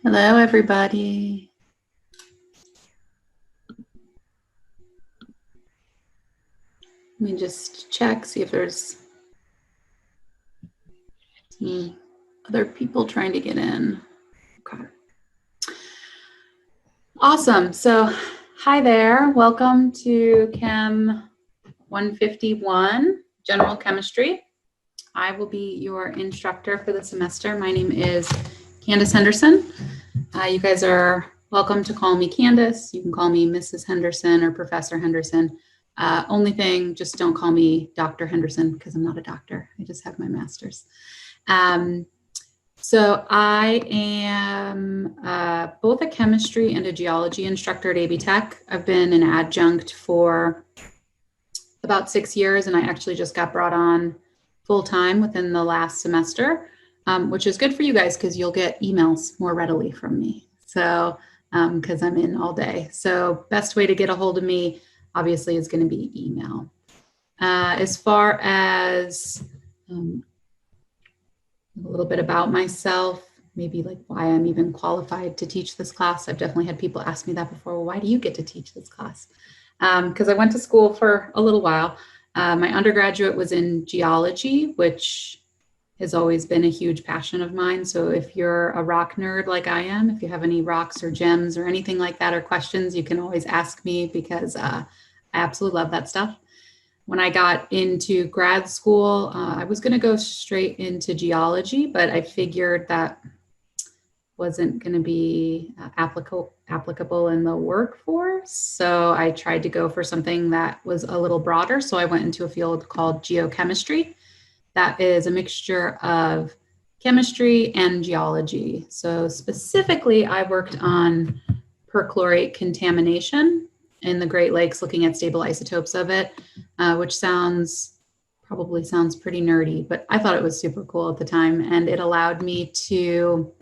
Hello, everybody. Let me just check, see if there's some other people trying to get in. Okay. Awesome. So, hi there. Welcome to Chem 151, General Chemistry. I will be your instructor for the semester. My name is Candace Henderson. You guys are welcome to call me Candace. You can call me Mrs. Henderson or Professor Henderson. Only thing, just don't call me Dr. Henderson because I'm not a doctor. I just have my master's. So I am both a chemistry and a geology instructor at AB Tech. I've been an adjunct for about 6 years, and I actually just got brought on full time within the last semester, which is good for you guys because you'll get emails more readily from me. So, because I'm in all day. So, best way to get a hold of me, obviously, is going to be email. As far as a little bit about myself, maybe like why I'm even qualified to teach this class. I've definitely had people ask me that before. Well, why do you get to teach this class? Because I went to school for a little while. My undergraduate was in geology, which has always been a huge passion of mine. So if you're a rock nerd like I am, if you have any rocks or gems or anything like that or questions, you can always ask me because I absolutely love that stuff. When I got into grad school, I was going to go straight into geology, but I figured that wasn't going to be applicable in the workforce. So I tried to go for something that was a little broader. So I went into a field called geochemistry. That is a mixture of chemistry and geology. So specifically, I worked on perchlorate contamination in the Great Lakes, looking at stable isotopes of it, which probably sounds pretty nerdy, but I thought it was super cool at the time. And it allowed me to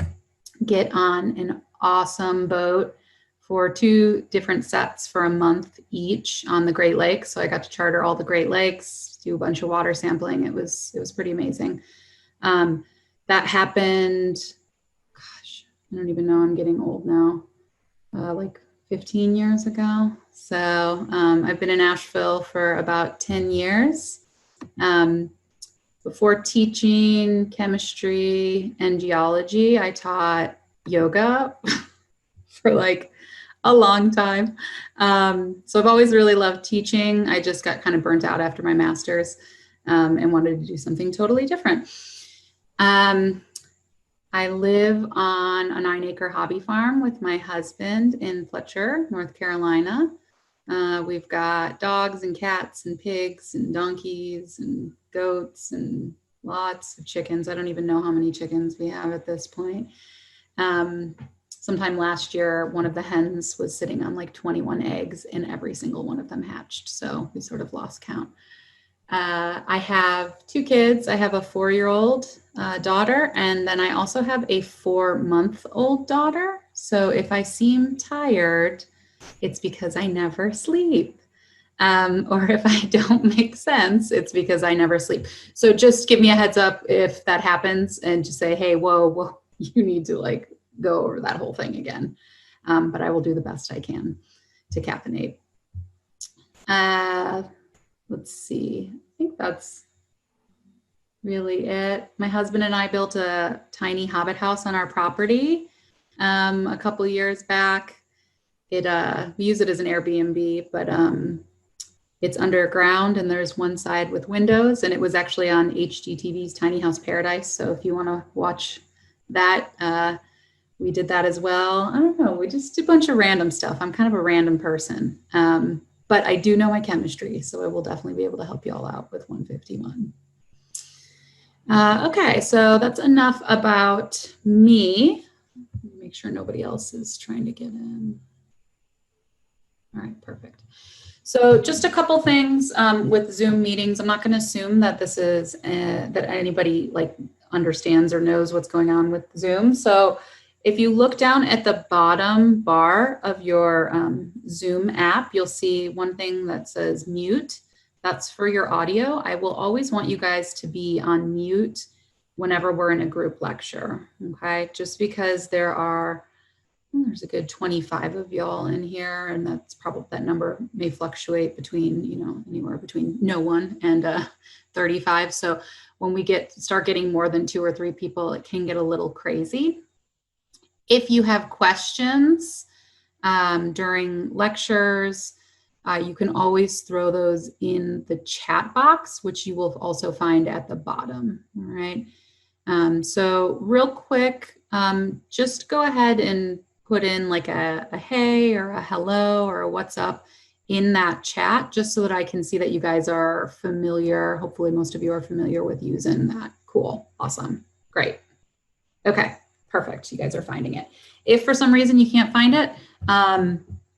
get on an awesome boat for 2 different sets for a month each on the Great Lakes. So I got to charter all the Great Lakes, do a bunch of water sampling. It was pretty amazing. That happened, gosh, I don't even know, I'm getting old now, like 15 years ago. So I've been in Asheville for about 10 years. Before teaching chemistry and geology, I taught yoga for like a long time. So I've always really loved teaching. I just got kind of burnt out after my master's and wanted to do something totally different. I live on a 9-acre hobby farm with my husband in Fletcher, North Carolina. We've got dogs and cats and pigs and donkeys and goats and lots of chickens. I don't even know how many chickens we have at this point. Sometime last year, one of the hens was sitting on like 21 eggs and every single one of them hatched. So we sort of lost count. I have 2 kids. I have a 4-year-old daughter, and then I also have a 4-month-old daughter. So if I seem tired, it's because I never sleep. Or if I don't make sense, it's because I never sleep. So just give me a heads up if that happens and just say, hey, whoa, you need to like go over that whole thing again. But I will do the best I can to caffeinate. Let's see. I think that's really it. My husband and I built a tiny hobbit house on our property a couple of years back. We use it as an Airbnb, but it's underground and there's one side with windows, and it was actually on HGTV's Tiny House Paradise. So if you want to watch that, we did that as well. I don't know. We just did a bunch of random stuff. I'm kind of a random person. But I do know my chemistry, so I will definitely be able to help you all out with 151. Okay, so that's enough about me. Make sure nobody else is trying to get in. All right, perfect. So just a couple things with Zoom meetings. I'm not going to assume that this is that anybody like understands or knows what's going on with Zoom. So if you look down at the bottom bar of your Zoom app, you'll see one thing that says mute. That's for your audio. I will always want you guys to be on mute whenever we're in a group lecture, okay? Just because there are There's a good 25 of y'all in here, and that's probably, that number may fluctuate between, you know, anywhere between no one and 35. So when we start getting more than 2 or 3 people, it can get a little crazy. If you have questions during lectures, you can always throw those in the chat box, which you will also find at the bottom. All right. So real quick, just go ahead and put in like a hey or a hello or a what's up in that chat, just so that I can see that you guys are familiar. Hopefully most of you are familiar with using that. Cool. Awesome. Great. Okay. Perfect. You guys are finding it. If for some reason you can't find it,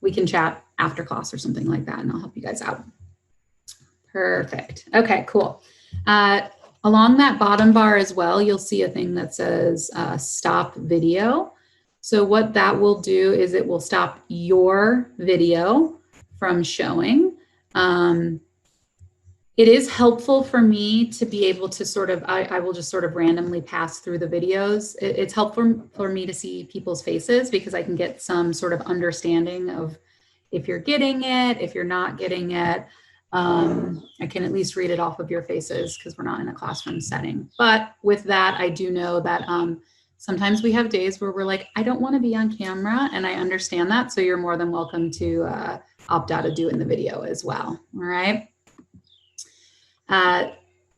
we can chat after class or something like that, and I'll help you guys out. Perfect. Okay, cool. Along that bottom bar as well, you'll see a thing that says stop video. So what that will do is it will stop your video from showing. It is helpful for me to be able to sort of, I will just sort of randomly pass through the videos. It's helpful for me to see people's faces, because I can get some sort of understanding of if you're getting it, if you're not getting it. I can at least read it off of your faces, because we're not in a classroom setting. But with that, I do know that sometimes we have days where we're like, I don't want to be on camera, and I understand that. So you're more than welcome to opt out of doing the video as well. All right.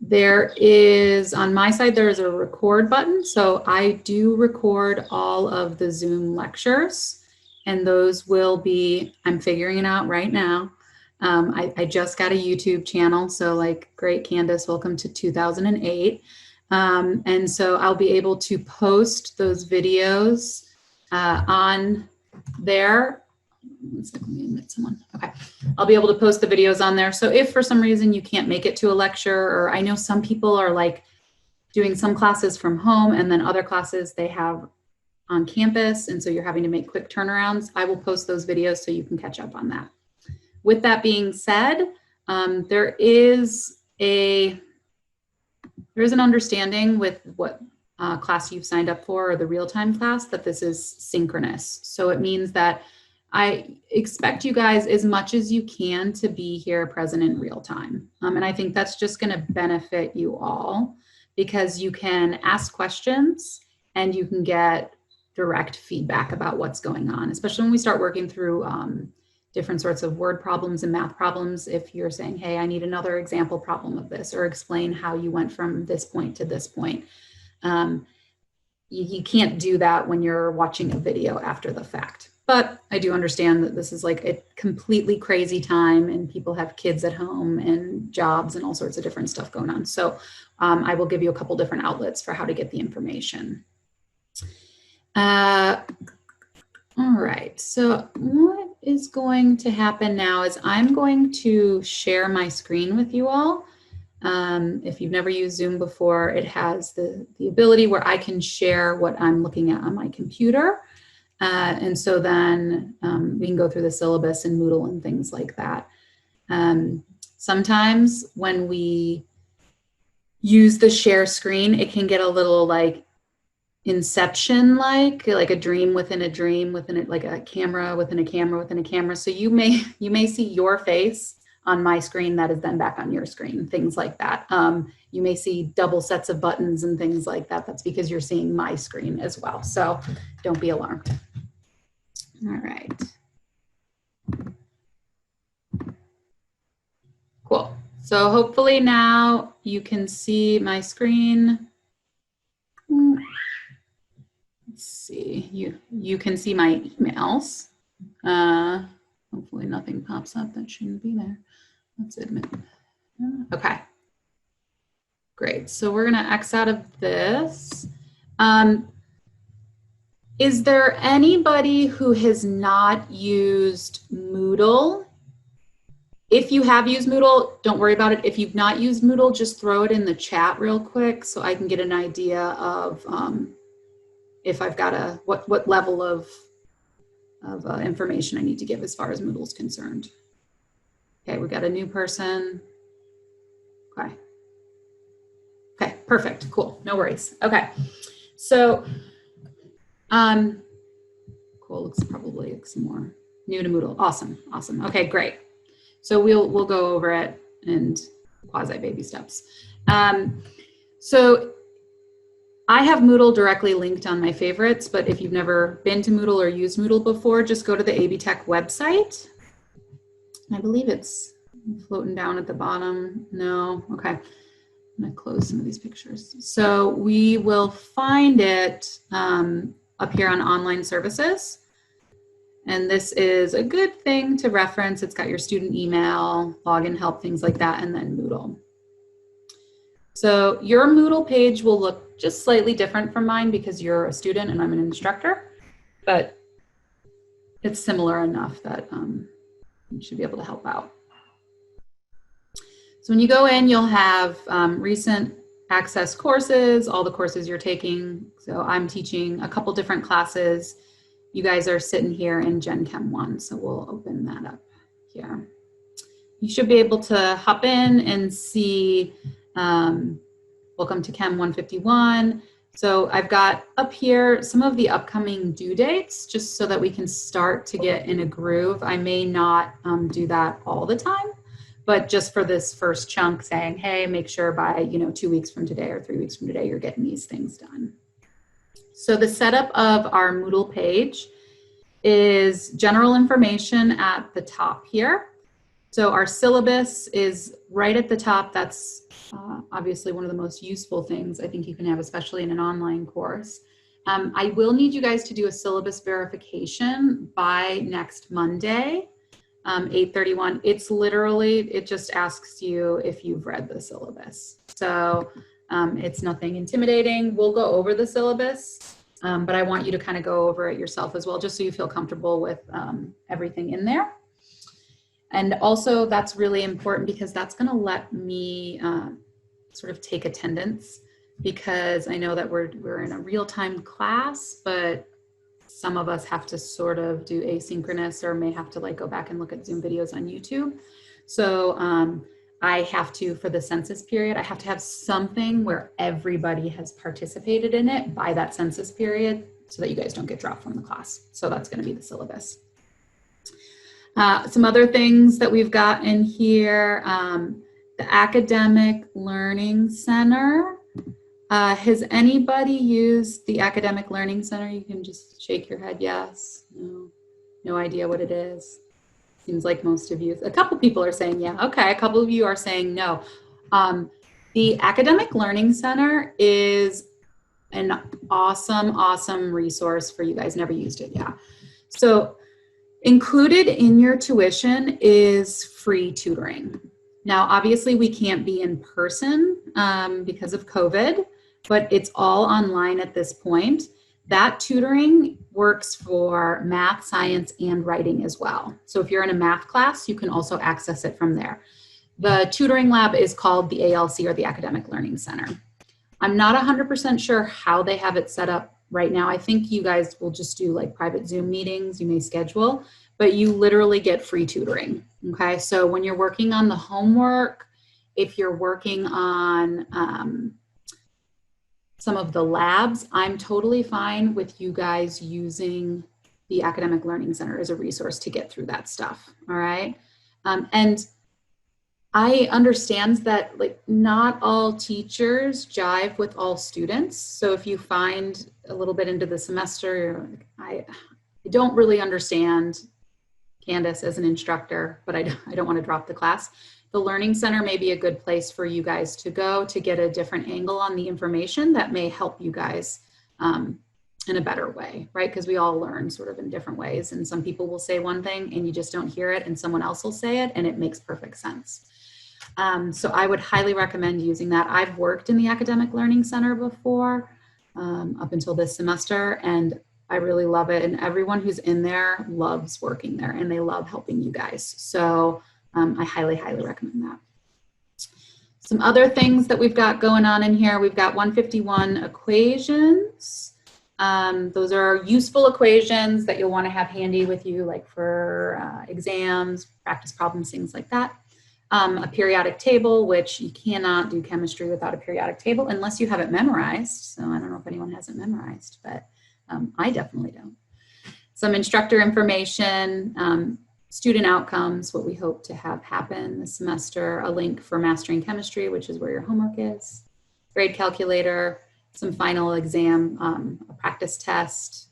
There is, on my side, there is a record button. So I do record all of the Zoom lectures, and those will be, I'm figuring it out right now. I just got a YouTube channel. So like, great, Candace, welcome to 2008. And so I'll be able to post those videos on there. One second, let me admit someone. Okay. I'll be able to post the videos on there. So if for some reason you can't make it to a lecture, or I know some people are like doing some classes from home and then other classes they have on campus, and so you're having to make quick turnarounds, I will post those videos so you can catch up on that. With that being said, there is an understanding with what class you've signed up for, or the real-time class, that this is synchronous. So it means that I expect you guys, as much as you can, to be here present in real time. And I think that's just going to benefit you all, because you can ask questions and you can get direct feedback about what's going on, especially when we start working through different sorts of word problems and math problems. If you're saying, hey, I need another example problem of this, or explain how you went from this point to this point. You can't do that when you're watching a video after the fact. But I do understand that this is like a completely crazy time, and people have kids at home and jobs and all sorts of different stuff going on. So I will give you a couple different outlets for how to get the information. All right, so what is going to happen now is I'm going to share my screen with you all. If you've never used Zoom before, it has the ability where I can share what I'm looking at on my computer. And so then we can go through the syllabus in Moodle and things like that. Sometimes when we use the share screen, it can get a little like Inception, like a dream within a dream within it, like a camera within a camera within a camera. So you may see your face on my screen that is then back on your screen, things like that. You may see double sets of buttons and things like that. That's because you're seeing my screen as well. So don't be alarmed. All right. Cool. So hopefully now you can see my screen. Let's see, you can see my emails. Hopefully nothing pops up that shouldn't be there. Let's admit. Okay. Great. So we're going to X out of this. Is there anybody who has not used Moodle? If you have used Moodle, don't worry about it. If you've not used Moodle, just throw it in the chat real quick so I can get an idea of if I've got what level of information I need to give as far as Moodle is concerned. Okay, we got a new person. Okay. Okay, perfect, cool, no worries. Okay, so, cool. cool. Looks probably like some more new to Moodle. Awesome, awesome. Okay, great. So we'll go over it and quasi baby steps. So I have Moodle directly linked on my favorites, but if you've never been to Moodle or used Moodle before, just go to the AB Tech website. I believe it's floating down at the bottom. No, okay. I'm gonna close some of these pictures. So we will find it up here on online services. And this is a good thing to reference. It's got your student email, login help, things like that, and then Moodle. So your Moodle page will look just slightly different from mine because you're a student and I'm an instructor, but it's similar enough that you should be able to help out. So when you go in, you'll have recent access courses, all the courses you're taking. So I'm teaching a couple different classes. You guys are sitting here in Gen Chem 1, so we'll open that up here. You should be able to hop in and see welcome to Chem 151. So I've got up here some of the upcoming due dates, just so that we can start to get in a groove. I may not do that all the time, but just for this first chunk saying, hey, make sure by 2 weeks from today or 3 weeks from today, you're getting these things done. So the setup of our Moodle page is general information at the top here. So our syllabus is right at the top. That's obviously one of the most useful things I think you can have, especially in an online course. I will need you guys to do a syllabus verification by next Monday, 8/31. It's literally, it just asks you if you've read the syllabus. So it's nothing intimidating. We'll go over the syllabus, but I want you to kind of go over it yourself as well, just so you feel comfortable with everything in there. And also that's really important because that's going to let me sort of take attendance, because I know that we're in a real-time class, but some of us have to sort of do asynchronous or may have to like go back and look at Zoom videos on YouTube. So I have to, for the census period, I have to have something where everybody has participated in it by that census period so that you guys don't get dropped from the class. So that's going to be the syllabus. Some other things that we've got in here, the Academic Learning Center. Has anybody used the Academic Learning Center? You can just shake your head, yes, no, no idea what it is. Seems like most of you, a couple people are saying yeah, okay, a couple of you are saying no. The Academic Learning Center is an awesome, awesome resource for you guys. Never used it, yeah. So included in your tuition is free tutoring. Now, obviously we can't be in person because of COVID, but it's all online at this point. That tutoring works for math, science, and writing as well. So if you're in a math class, you can also access it from there. The tutoring lab is called the ALC, or the Academic Learning Center. I'm not 100% sure how they have it set up right now. I think you guys will just do like private Zoom meetings you may schedule, but you literally get free tutoring, okay? So when you're working on the homework, if you're working on some of the labs, I'm totally fine with you guys using the Academic Learning Center as a resource to get through that stuff, all right? And I understand that like not all teachers jive with all students. So if you find a little bit into the semester, you're like, I don't really understand Candace as an instructor, but I don't want to drop the class. The Learning Center may be a good place for you guys to go to get a different angle on the information that may help you guys in a better way, right? Because we all learn sort of in different ways, and some people will say one thing and you just don't hear it, and someone else will say it and it makes perfect sense. So I would highly recommend using that. I've worked in the Academic Learning Center before up until this semester, and I really love it. And everyone who's in there loves working there and they love helping you guys. So I highly, highly recommend that. Some other things that we've got going on in here. We've got 151 equations. Those are useful equations that you'll want to have handy with you, like for exams, practice problems, things like that. A periodic table, which you cannot do chemistry without a periodic table unless you have it memorized. So I don't know if anyone has it memorized, but I definitely don't. some instructor information, student outcomes, what we hope to have happen this semester, a link for mastering chemistry, which is where your homework is, grade calculator, some final exam, a practice test.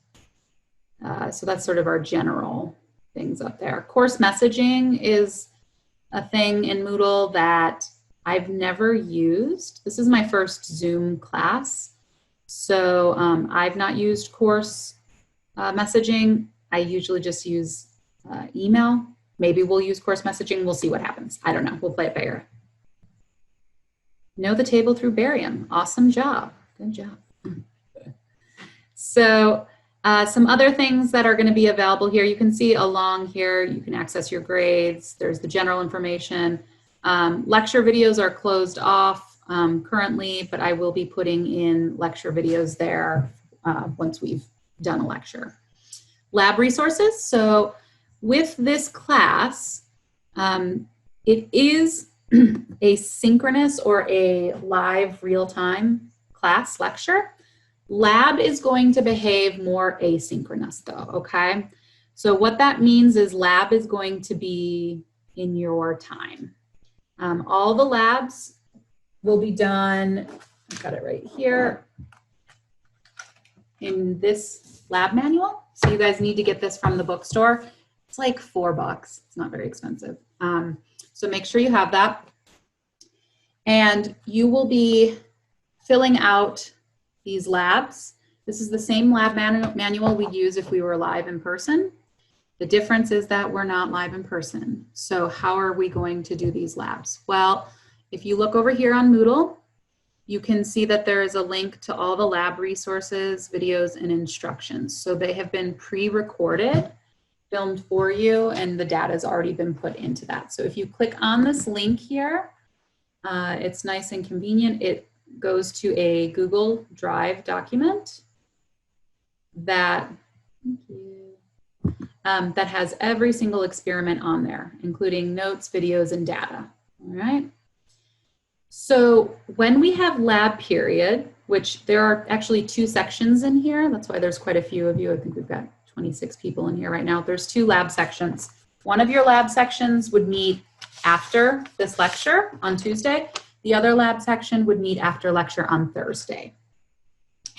So that's sort of our general things up there. Course messaging is a thing in Moodle that I've never used. This is my first Zoom class. So I've not used course messaging. I usually just use email. Maybe we'll use course messaging. We'll see what happens. I don't know. We'll play it by ear. Know the table through barium. Awesome job. Good job. So some other things that are going to be available here. You can see along here, you can access your grades. There's the general information. Lecture videos are closed off currently, but I will be putting in lecture videos there once we've done a lecture. Lab resources. So with this class, it is a synchronous or a live real-time class lecture. Lab is going to behave more asynchronous though, okay? So what that means is lab is going to be in your time. All the labs will be done, I've got it right here, in this lab manual. So you guys need to get this from the bookstore. It's like $4. It's not very expensive. So make sure you have that. And you will be filling out these labs. This is the same lab manual we'd use if we were live in person. The difference is that we're not live in person. So how are we going to do these labs? Well, if you look over here on Moodle, you can see that there is a link to all the lab resources, videos, and instructions. So they have been pre-recorded, filmed for you, and the data has already been put into that. So if you click on this link here, it's nice and convenient. It goes to a Google Drive document that, that has every single experiment on there, including notes, videos, and data, all right? So when we have lab period, which there are actually 2 sections in here, that's why there's quite a few of you. I think we've got 26 people in here right now. There's 2 lab sections. One of your lab sections would meet after this lecture on Tuesday. The other lab section would meet after lecture on Thursday.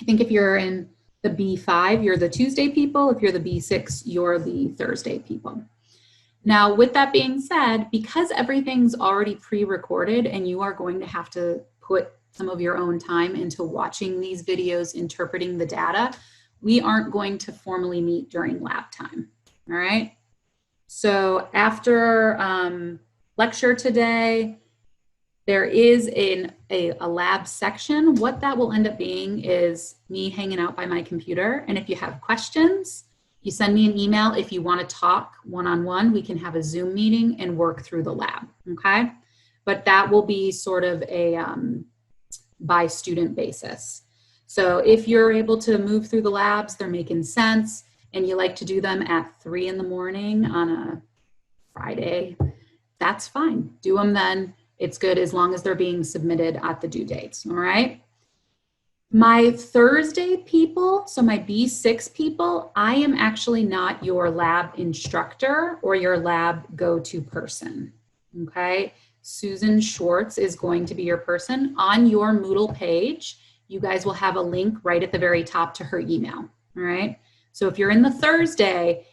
I think if you're in the B5, you're the Tuesday people. If you're the B6, you're the Thursday people. Now, with that being said, because everything's already pre-recorded and you are going to have to put some of your own time into watching these videos, interpreting the data, we aren't going to formally meet during lab time, all right? So after lecture today, there is a lab section. What that will end up being is me hanging out by my computer. And if you have questions, you send me an email. If you want to talk one-on-one, we can have a Zoom meeting and work through the lab, okay? But that will be sort of a by student basis. So if you're able to move through the labs, they're making sense, and you like to do them at 3 in the morning on a Friday, that's fine. Do them then. It's good as long as they're being submitted at the due dates, all right? My Thursday people, so my B6 people, I am actually not your lab instructor or your lab go-to person, okay? Susan Schwartz is going to be your person. On your Moodle page, you guys will have a link right at the very top to her email, all right? So if you're in the Thursday,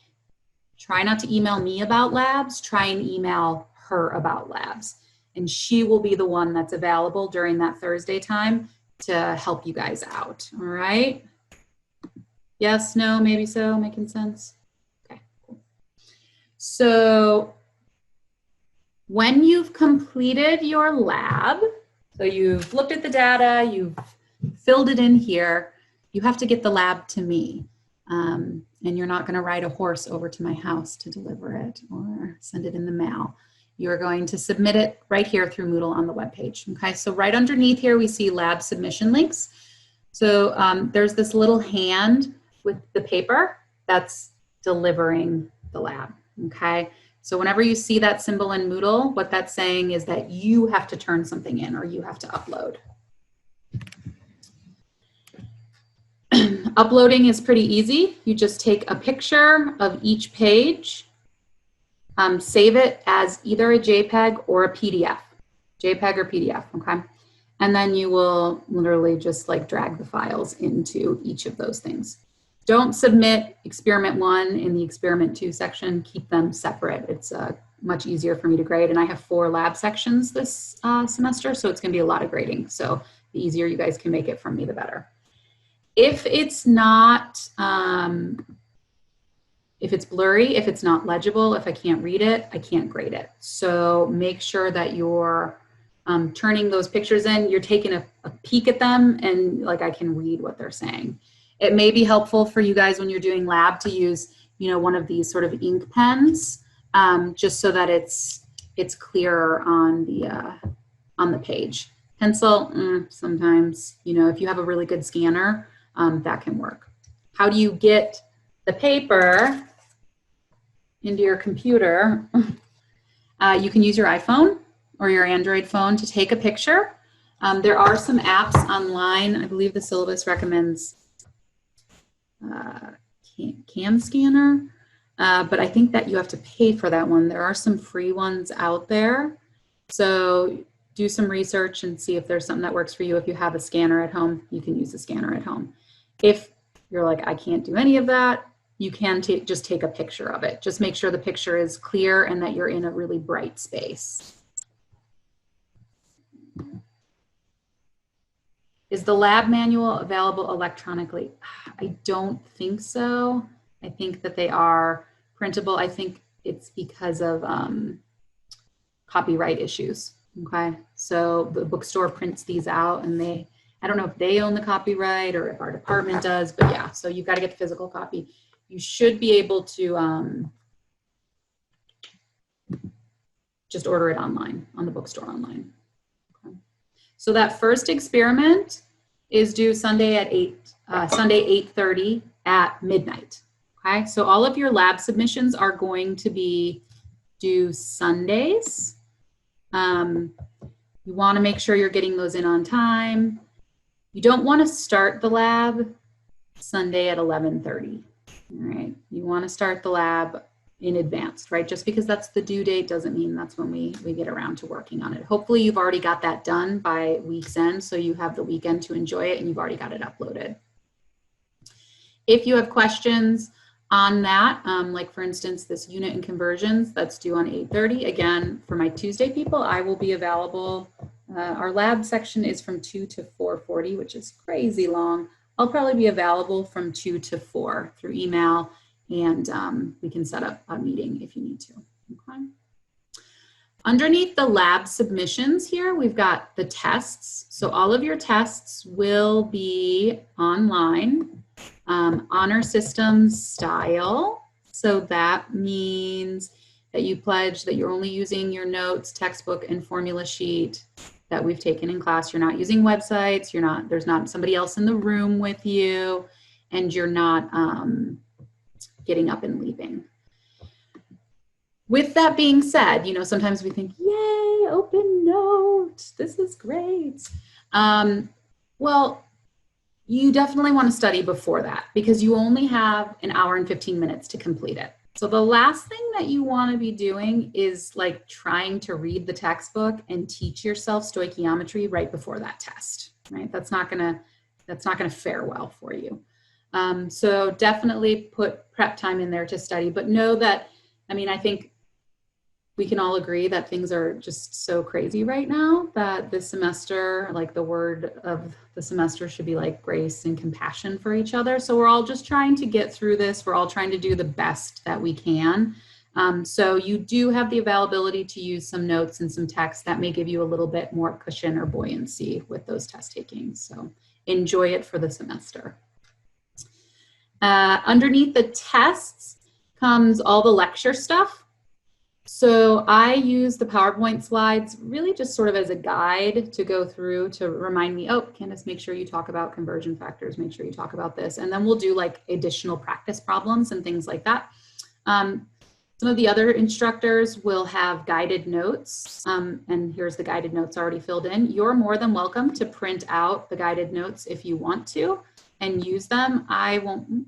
try not to email me about labs, try and email her about labs. And she will be the one that's available during that Thursday time to help you guys out, all right? Yes, no, maybe so, making sense? Okay, cool. So when you've completed your lab, so you've looked at the data, you've filled it in here, you have to get the lab to me. And you're not gonna ride a horse over to my house to deliver it or send it in the mail. You're going to submit it right here through Moodle on the webpage. Okay, so right underneath here, we see lab submission links. So there's this little hand with the paper that's delivering the lab, okay? So whenever you see that symbol in Moodle, what that's saying is that you have to turn something in or you have to upload. Uploading is pretty easy. You just take a picture of each page, save it as either a JPEG or a PDF, JPEG or PDF, okay? And then you will literally just like drag the files into each of those things. Don't submit experiment 1 in the experiment 2 section. Keep them separate. It's much easier for me to grade. And I have 4 lab sections this semester, so it's going to be a lot of grading. So the easier you guys can make it from me, the better. If it's not, if it's blurry, if it's not legible, if I can't read it, I can't grade it. So make sure that you're turning those pictures in, you're taking a peek at them, and like I can read what they're saying. It may be helpful for you guys when you're doing lab to use, you know, one of these sort of ink pens, just so that it's clearer on the page. Pencil, sometimes, you know, if you have a really good scanner, that can work. How do you get the paper into your computer? You can use your iPhone or your Android phone to take a picture. There are some apps online. I believe the syllabus recommends Cam Scanner, but I think that you have to pay for that one. There are some free ones out there. So do some research and see if there's something that works for you. If you have a scanner at home, you can use a scanner at home. If you're like, I can't do any of that, you can just take a picture of it. Just make sure the picture is clear and that you're in a really bright space. Is the lab manual available electronically? I don't think so. I think that they are printable. I think it's because of copyright issues. Okay, so the bookstore prints these out, and I don't know if they own the copyright or if our department does, but yeah, so you've got to get the physical copy. You should be able to just order it online, on the bookstore online. Okay. So that first experiment is due Sunday at 8:30 at midnight. Okay, so all of your lab submissions are going to be due Sundays. You want to make sure you're getting those in on time. You don't want to start the lab Sunday at 11:30. All right, you want to start the lab in advance, right? Just because that's the due date doesn't mean that's when we get around to working on it. Hopefully you've already got that done by week's end, so you have the weekend to enjoy it and you've already got it uploaded. If you have questions on that, like for instance, this unit and conversions that's due on 8:30, again, for my Tuesday people, I will be available. Our lab section is from 2 to 4:40, which is crazy long. I'll probably be available from 2 to 4 through email, and we can set up a meeting if you need to. Okay. Underneath the lab submissions here, we've got the tests. So all of your tests will be online, honor system style. So that means that you pledge that you're only using your notes, textbook, and formula sheet that we've taken in class. You're not using websites. There's not somebody else in the room with you, and you're not getting up and leaving. With that being said, you know, sometimes we think, yay, open note, this is great. Well, you definitely want to study before that because you only have an hour and 15 minutes to complete it. So the last thing that you want to be doing is like trying to read the textbook and teach yourself stoichiometry right before that test, right? That's not gonna fare well for you. So definitely put prep time in there to study, but know that, I mean, I think we can all agree that things are just so crazy right now that this semester, like the word of the semester should be like grace and compassion for each other. So we're all just trying to get through this. We're all trying to do the best that we can. So you do have the availability to use some notes and some text that may give you a little bit more cushion or buoyancy with those test takings. So enjoy it for the semester. Underneath the tests comes all the lecture stuff. So I use the PowerPoint slides really just sort of as a guide to go through to remind me, oh, Candace, make sure you talk about conversion factors, make sure you talk about this. And then we'll do like additional practice problems and things like that. Some of the other instructors will have guided notes, and here's the guided notes already filled in. You're more than welcome to print out the guided notes if you want to. and use them, I won't,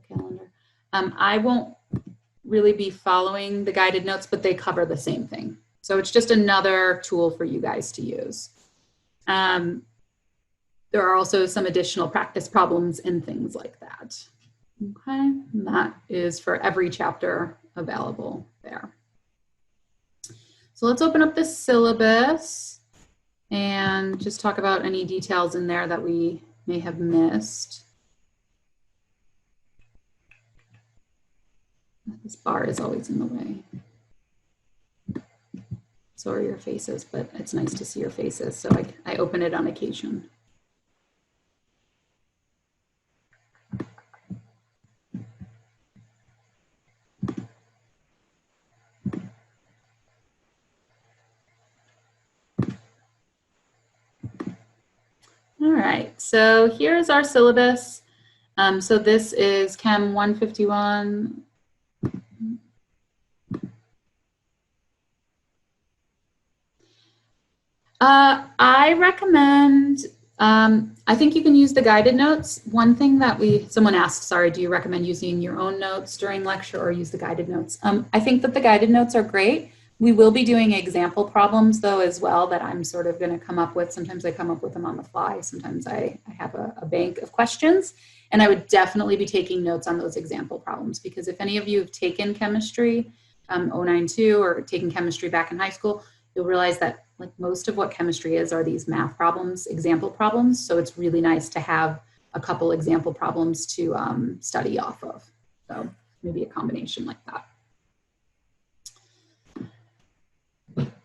calendar. I won't really be following the guided notes, but they cover the same thing. So it's just another tool for you guys to use. There are also some additional practice problems and things like that. Okay, and that is for every chapter available there. So let's open up the syllabus and just talk about any details in there that we may have missed. This bar is always in the way. So are your faces, but it's nice to see your faces. So I open it on occasion. All right, so here's our syllabus. So this is Chem 151. I recommend, I think you can use the guided notes. One thing that someone asked, sorry, do you recommend using your own notes during lecture or use the guided notes? I think that the guided notes are great. We will be doing example problems though as well that I'm sort of going to come up with. Sometimes I come up with them on the fly. Sometimes I have a bank of questions, and I would definitely be taking notes on those example problems, because if any of you have taken chemistry 092 or taken chemistry back in high school, you'll realize that like most of what chemistry is are these math problems, example problems. So it's really nice to have a couple example problems to study off of. So maybe a combination like that.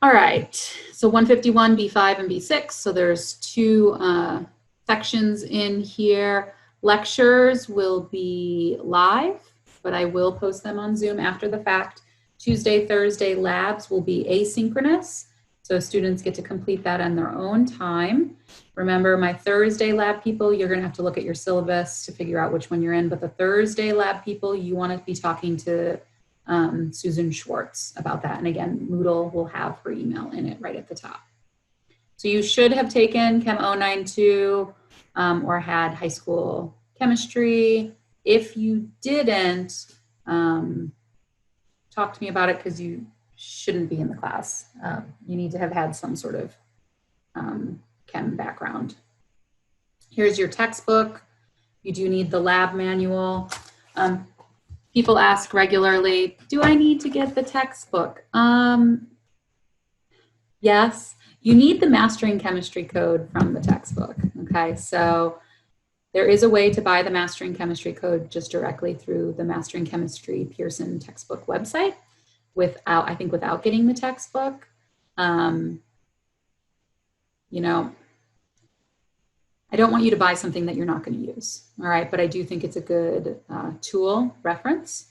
All right, so 151, B5 and B6. So there's two sections in here. Lectures will be live, but I will post them on Zoom after the fact. Tuesday, Thursday labs will be asynchronous. So students get to complete that on their own time. Remember, my Thursday lab people, you're going to have to look at your syllabus to figure out which one you're in. But the Thursday lab people, you want to be talking to Susan Schwartz about that. And again, Moodle will have her email in it right at the top. So you should have taken Chem 092 or had high school chemistry. If you didn't, talk to me about it, because you shouldn't be in the class. You need to have had some sort of chem background. Here's your textbook. You do need the lab manual. People ask regularly, do I need to get the textbook? Yes, you need the Mastering Chemistry code from the textbook, okay? So there is a way to buy the Mastering Chemistry code just directly through the Mastering Chemistry Pearson textbook website without getting the textbook. You know, I don't want you to buy something that you're not going to use, all right? But I do think it's a good tool reference.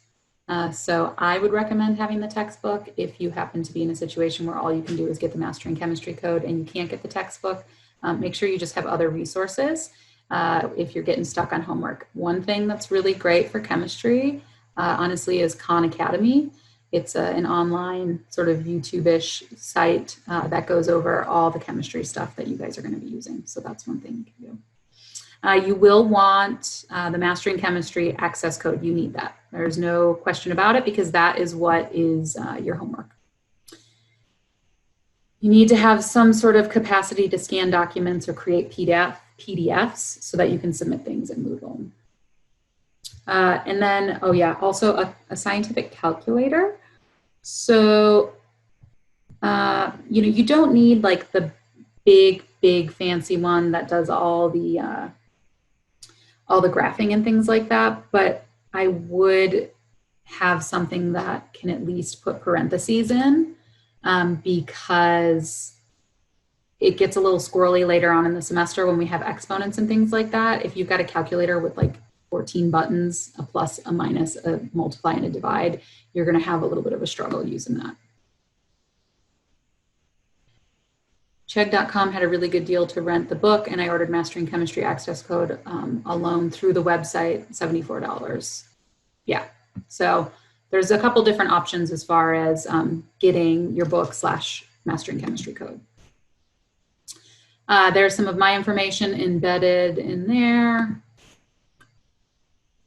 So I would recommend having the textbook. If you happen to be in a situation where all you can do is get the Mastering Chemistry code and you can't get the textbook, make sure you just have other resources if you're getting stuck on homework. One thing that's really great for chemistry, honestly, is Khan Academy. It's an online sort of YouTube-ish site that goes over all the chemistry stuff that you guys are going to be using. So that's one thing you can do. You will want the Mastering Chemistry access code. You need that. There's no question about it, because that is what is your homework. You need to have some sort of capacity to scan documents or create PDFs so that you can submit things in Moodle. And then, oh yeah, also a scientific calculator. So, you know, you don't need like the big fancy one that does all the graphing and things like that, but I would have something that can at least put parentheses in, because it gets a little squirrely later on in the semester when we have exponents and things like that. If you've got a calculator with like 14 buttons, a plus, a minus, a multiply, and a divide, you're going to have a little bit of a struggle using that. Chegg.com had a really good deal to rent the book, and I ordered Mastering Chemistry access code alone through the website, $74. Yeah, so there's a couple different options as far as getting your book / Mastering Chemistry code. There's some of my information embedded in there.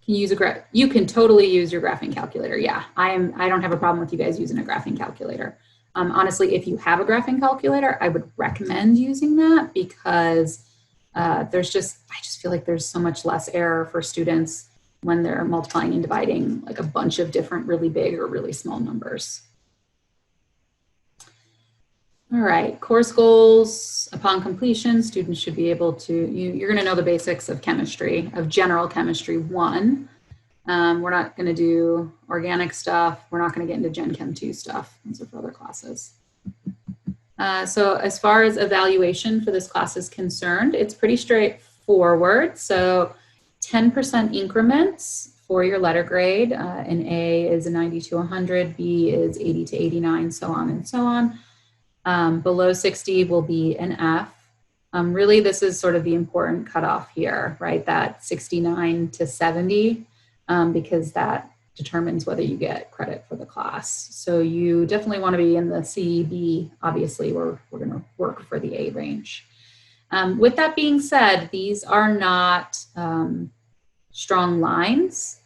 You can totally use your graphing calculator. Yeah, I don't have a problem with you guys using a graphing calculator. Honestly, if you have a graphing calculator, I would recommend using that because I just feel like there's so much less error for students when they're multiplying and dividing like a bunch of different really big or really small numbers. All right, course goals. Upon completion, students should be able to, you're going to know the basics of chemistry, of general chemistry 1. We're not going to do organic stuff. We're not going to get into Gen Chem 2 stuff. Those are for other classes. So as far as evaluation for this class is concerned, it's pretty straightforward. So 10% increments for your letter grade. An A is a 90 to 100, B is 80 to 89, so on and so on. Below 60 will be an F. Really, this is sort of the important cutoff here, right? That 69 to 70, because that determines whether you get credit for the class. So you definitely want to be in the C, B. Obviously, we're going to work for the A range. With that being said, these are not strong lines.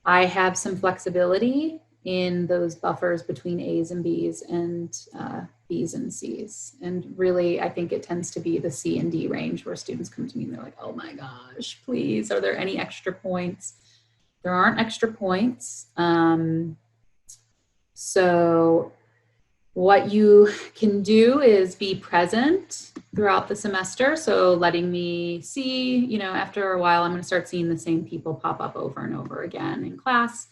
I have some flexibility in those buffers between A's and B's and B's and C's. And really, I think it tends to be the C and D range where students come to me and they're like, oh my gosh, please, are there any extra points? There aren't extra points. So what you can do is be present throughout the semester. So letting me see, after a while, I'm going to start seeing the same people pop up over and over again in class,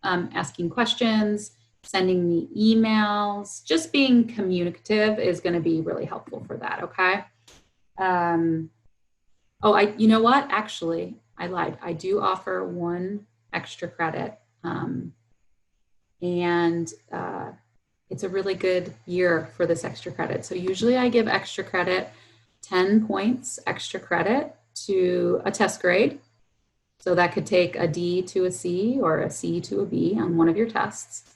asking questions, sending me emails, just being communicative is going to be really helpful for that. Okay. You know what? Actually, I lied. I do offer 1 extra credit. It's a really good year for this extra credit. So usually I give extra credit, 10 points extra credit to a test grade. So that could take a D to a C or a C to a B on one of your tests.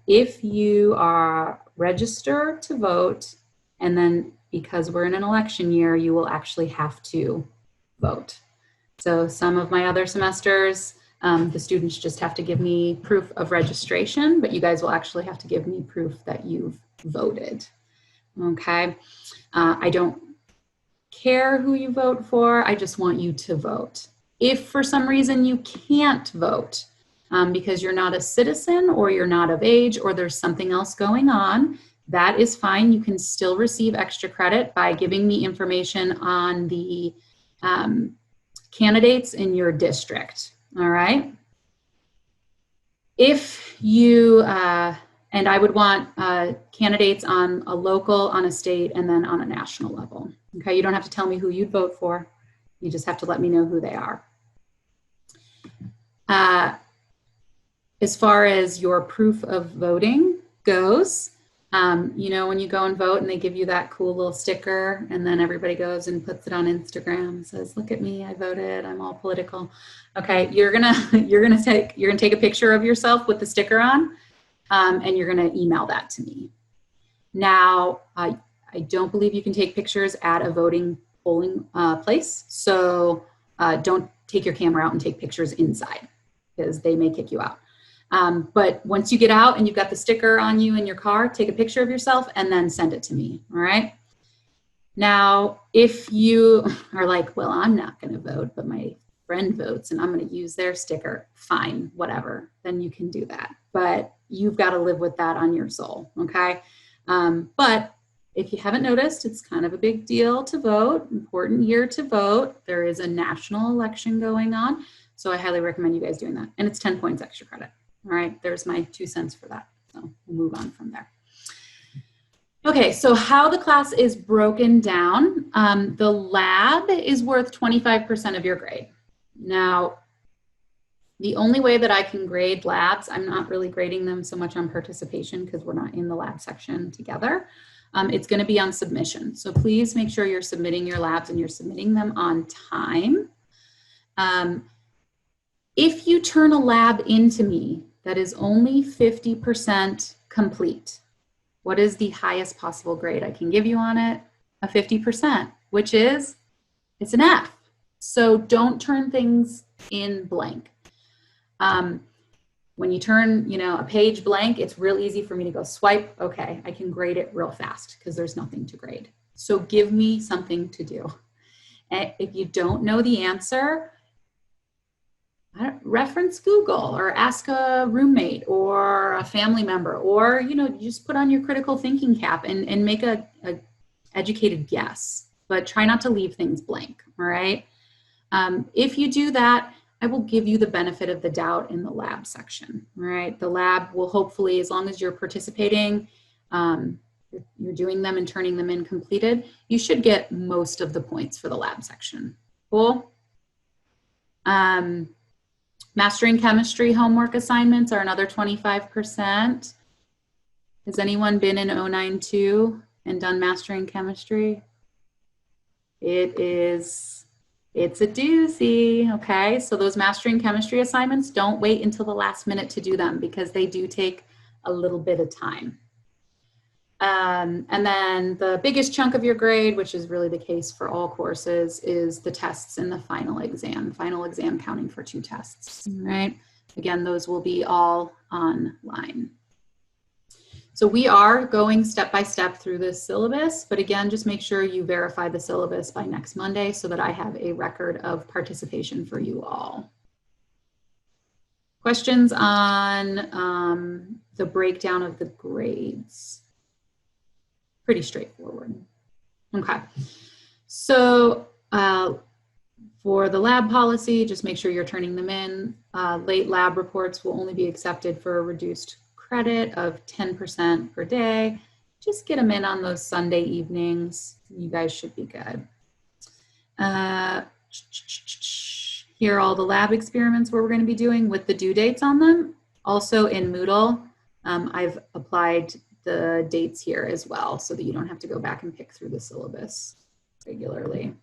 If you are registered to vote, and then because we're in an election year, you will actually have to vote. So some of my other semesters, the students just have to give me proof of registration, but you guys will actually have to give me proof that you've voted. Okay. I don't care who you vote for. I just want you to vote. If for some reason you can't vote because you're not a citizen or you're not of age or there's something else going on, that is fine. You can still receive extra credit by giving me information on the candidates in your district. All right. If you, and I would want candidates on a local, on a state, and then on a national level. Okay. You don't have to tell me who you'd vote for. You just have to let me know who they are. As far as your proof of voting goes, when you go and vote and they give you that cool little sticker and then everybody goes and puts it on Instagram and says, look at me, I voted, I'm all political. Okay, you're gonna take a picture of yourself with the sticker on and you're gonna email that to me. Now, I don't believe you can take pictures at a voting polling place. So don't take your camera out and take pictures inside because they may kick you out. But once you get out and you've got the sticker on you in your car, take a picture of yourself and then send it to me, all right? Now, if you are like, well, I'm not gonna vote, but my friend votes and I'm gonna use their sticker, fine, whatever, then you can do that. But you've gotta live with that on your soul, okay? But if you haven't noticed, it's kind of a big deal to vote, important year to vote. There is a national election going on, so I highly recommend you guys doing that. And it's 10 points extra credit. All right, there's my 2 cents for that. So we'll move on from there. Okay, so how the class is broken down. The lab is worth 25% of your grade. Now, the only way that I can grade labs, I'm not really grading them so much on participation because we're not in the lab section together. It's going to be on submission. So please make sure you're submitting your labs and you're submitting them on time. If you turn a lab into me that is only 50% complete, what is the highest possible grade I can give you on it? a 50%, which is, it's an F. So don't turn things in blank. When you turn, a page blank, it's real easy for me to go swipe. Okay, I can grade it real fast because there's nothing to grade. So give me something to do. And if you don't know the answer, reference Google or ask a roommate or a family member, or you just put on your critical thinking cap and make a educated guess, but try not to leave things blank. All right. If you do that, I will give you the benefit of the doubt in the lab section. All right. The lab will hopefully, as long as you're participating, you're doing them and turning them in completed, you should get most of the points for the lab section. Cool. Mastering chemistry homework assignments are another 25%. Has anyone been in 092 and done mastering chemistry? It's a doozy, okay? So those mastering chemistry assignments, don't wait until the last minute to do them because they do take a little bit of time. And then the biggest chunk of your grade, which is really the case for all courses, is the tests in the final exam counting for 2 tests, right? Again, those will be all online. So we are going step by step through this syllabus, but again, just make sure you verify the syllabus by next Monday so that I have a record of participation for you all. Questions on the breakdown of the grades? Pretty straightforward. Okay, so for the lab policy, just make sure you're turning them in. Late lab reports will only be accepted for a reduced credit of 10% per day. Just get them in on those Sunday evenings. You guys should be good. Here are all the lab experiments where we're going to be doing with the due dates on them. Also in Moodle, I've applied the dates here as well so that you don't have to go back and pick through the syllabus regularly.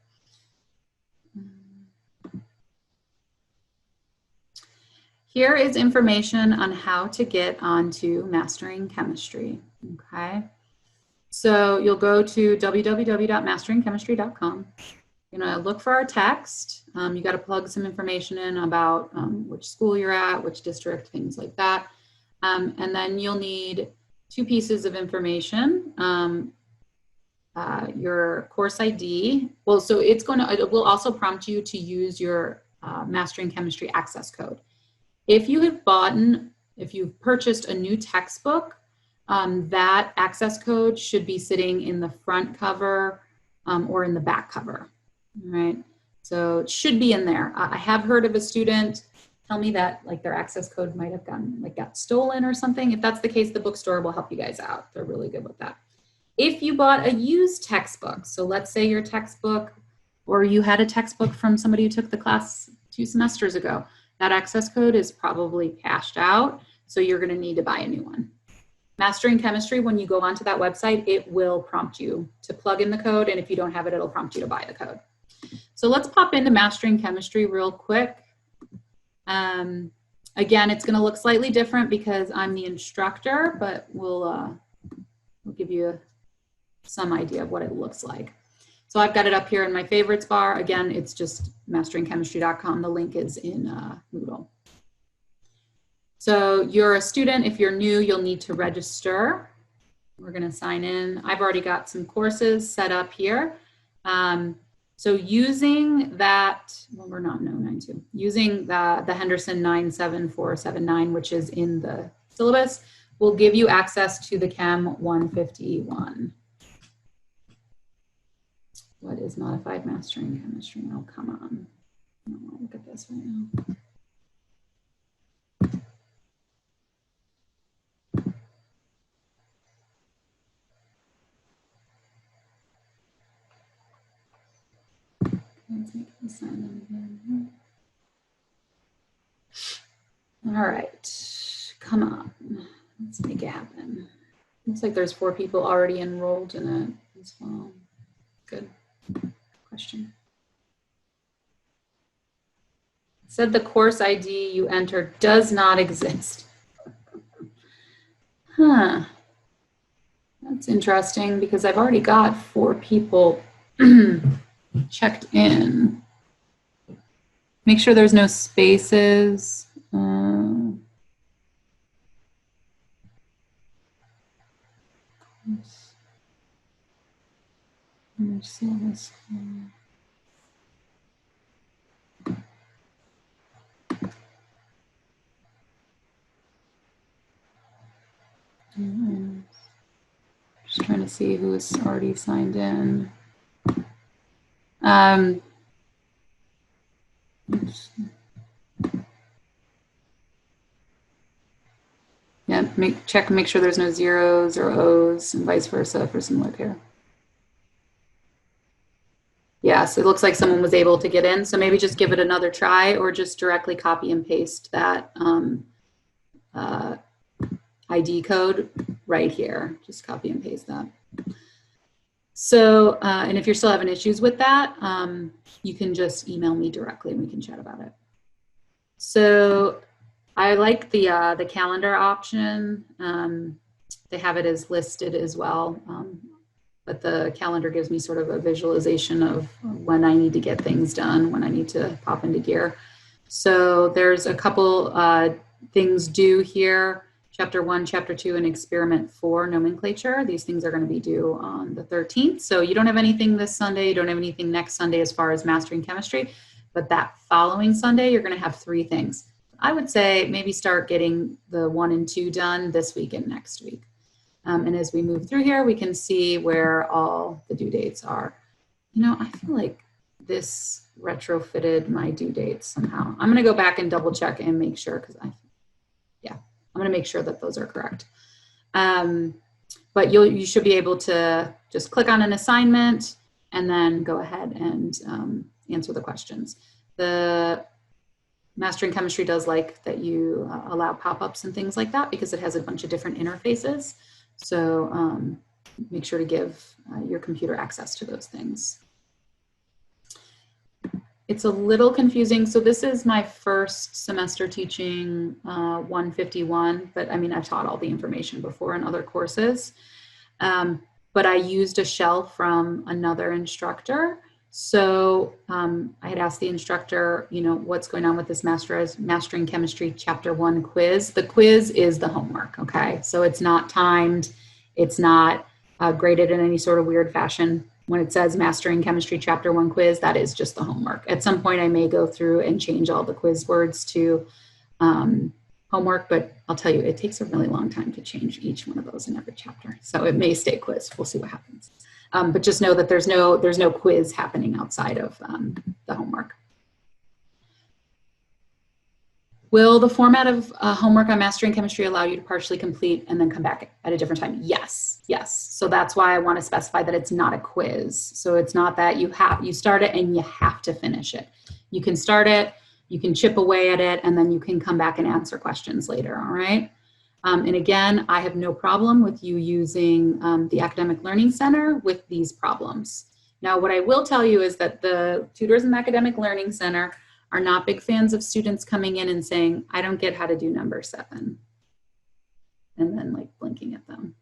Here is information on how to get onto Mastering Chemistry, okay? So you'll go to www.masteringchemistry.com. You're gonna look for our text. You gotta plug some information in about which school you're at, which district, things like that. And then you'll need 2 pieces of information. Your course ID. Well, so it will also prompt you to use your Mastering Chemistry access code. If you've purchased a new textbook, that access code should be sitting in the front cover or in the back cover, all right? So it should be in there. I have heard of a student tell me that like their access code might have got stolen or something. If that's the case, the bookstore will help you guys out. They're really good with that. If you bought a used textbook, so let's say your textbook, or you had a textbook from somebody who took the class 2 semesters ago, that access code is probably cashed out, so you're gonna need to buy a new one. Mastering Chemistry, when you go onto that website, it will prompt you to plug in the code, and if you don't have it, it'll prompt you to buy the code. So let's pop into Mastering Chemistry real quick. Again, it's gonna look slightly different because I'm the instructor, but we'll give you some idea of what it looks like. So I've got it up here in my favorites bar. Again, it's just masteringchemistry.com. The link is in Moodle. So you're a student. If you're new, you'll need to register. We're going to sign in. I've already got some courses set up here. So using that, well, we're not in 092, using the Henderson 97479, which is in the syllabus, will give you access to the Chem 151. What is modified mastering chemistry? Oh, come on. I don't want to look at this right now. Let's make the sign in again. All right, come on. Let's make it happen. Looks like there's 4 people already enrolled in it as well. Good question. It said the course ID you entered does not exist. Huh. That's interesting because I've already got 4 people checked in. Make sure there's no spaces. Just trying to see who is already signed in. Yeah, check and make sure there's no zeros or O's and vice versa for some look here. Yeah, so it looks like someone was able to get in. So maybe just give it another try or just directly copy and paste that ID code right here. Just copy and paste that. So, and if you're still having issues with that, you can just email me directly and we can chat about it. So I like the calendar option. They have it as listed as well. But the calendar gives me sort of a visualization of when I need to get things done, when I need to pop into gear. So there's a couple things due here. Chapter 1, Chapter 2, and Experiment 4 nomenclature. These things are going to be due on the 13th. So you don't have anything this Sunday. You don't have anything next Sunday as far as mastering chemistry. But that following Sunday, you're going to have 3 things. I would say maybe start getting the 1 and 2 done this week and next week. And as we move through here, we can see where all the due dates are. You know, I feel like this retrofitted my due dates somehow. I'm going to go back and double check and make sure because I'm going to make sure that those are correct. But you should be able to just click on an assignment and then go ahead and answer the questions. The Mastering Chemistry does like that you allow pop-ups and things like that because it has a bunch of different interfaces. So make sure to give your computer access to those things. It's a little confusing. So this is my first semester teaching 151, but I mean, I've taught all the information before in other courses. But I used a shell from another instructor. So I had asked the instructor, you know, what's going on with this Mastering Chemistry Chapter 1 quiz. The quiz is the homework, okay? So it's not timed. It's not graded in any sort of weird fashion. When it says Mastering Chemistry Chapter 1 quiz, that is just the homework. At some point, I may go through and change all the quiz words to homework, but I'll tell you, it takes a really long time to change each one of those in every chapter. So it may stay quiz. We'll see what happens. But just know that there's no quiz happening outside of the homework. Will the format of homework on Mastering Chemistry allow you to partially complete and then come back at a different time? Yes, yes. So that's why I want to specify that it's not a quiz. So it's not that you start it and you have to finish it. You can start it, you can chip away at it, and then you can come back and answer questions later, all right? And again, I have no problem with you using the Academic Learning Center with these problems. Now, what I will tell you is that the tutors in the Academic Learning Center are not big fans of students coming in and saying, I don't get how to do number 7, and then like blinking at them.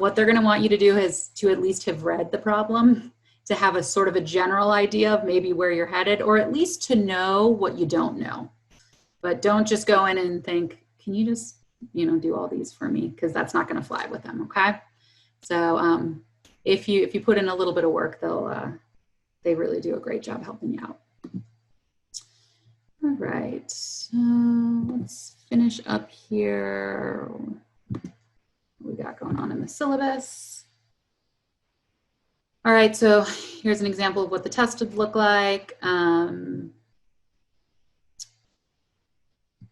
What they're gonna want you to do is to at least have read the problem, to have a sort of a general idea of maybe where you're headed, or at least to know what you don't know. But don't just go in and think, can you just, you know, do all these for me? Because that's not gonna fly with them, okay? So if you put in a little bit of work, they really do a great job helping you out. All right, let's finish up here. What we got going on in the syllabus. All right, so here's an example of what the test would look like.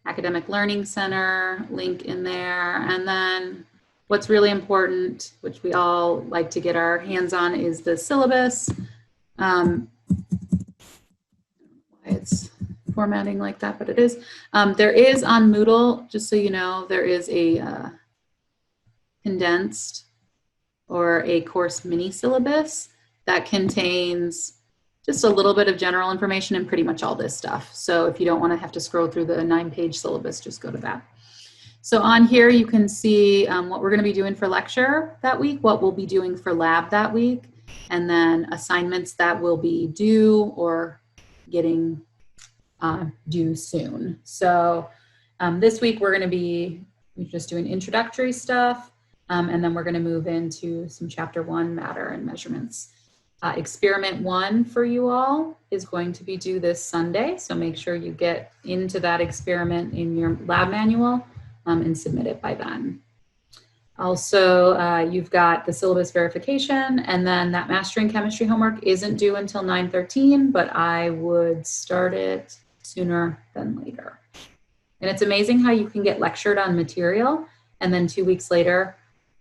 Academic Learning Center, link in there. And then what's really important, which we all like to get our hands on, is the syllabus. Why it's formatting like that, but it is. There is on Moodle, just so you know, there is a condensed or a course mini syllabus that contains just a little bit of general information and pretty much all this stuff. So if you don't want to have to scroll through the 9-page syllabus, just go to that. So on here, you can see what we're going to be doing for lecture that week, what we'll be doing for lab that week, and then assignments that will be due or getting due soon. So this week we're going to be just doing introductory stuff, and then we're going to move into some chapter 1 matter and measurements. Experiment 1 for you all is going to be due this Sunday, so make sure you get into that experiment in your lab manual and submit it by then. Also, you've got the syllabus verification, and then that mastering chemistry homework isn't due until 9/13, but I would start it sooner than later. And it's amazing how you can get lectured on material, and then 2 weeks later,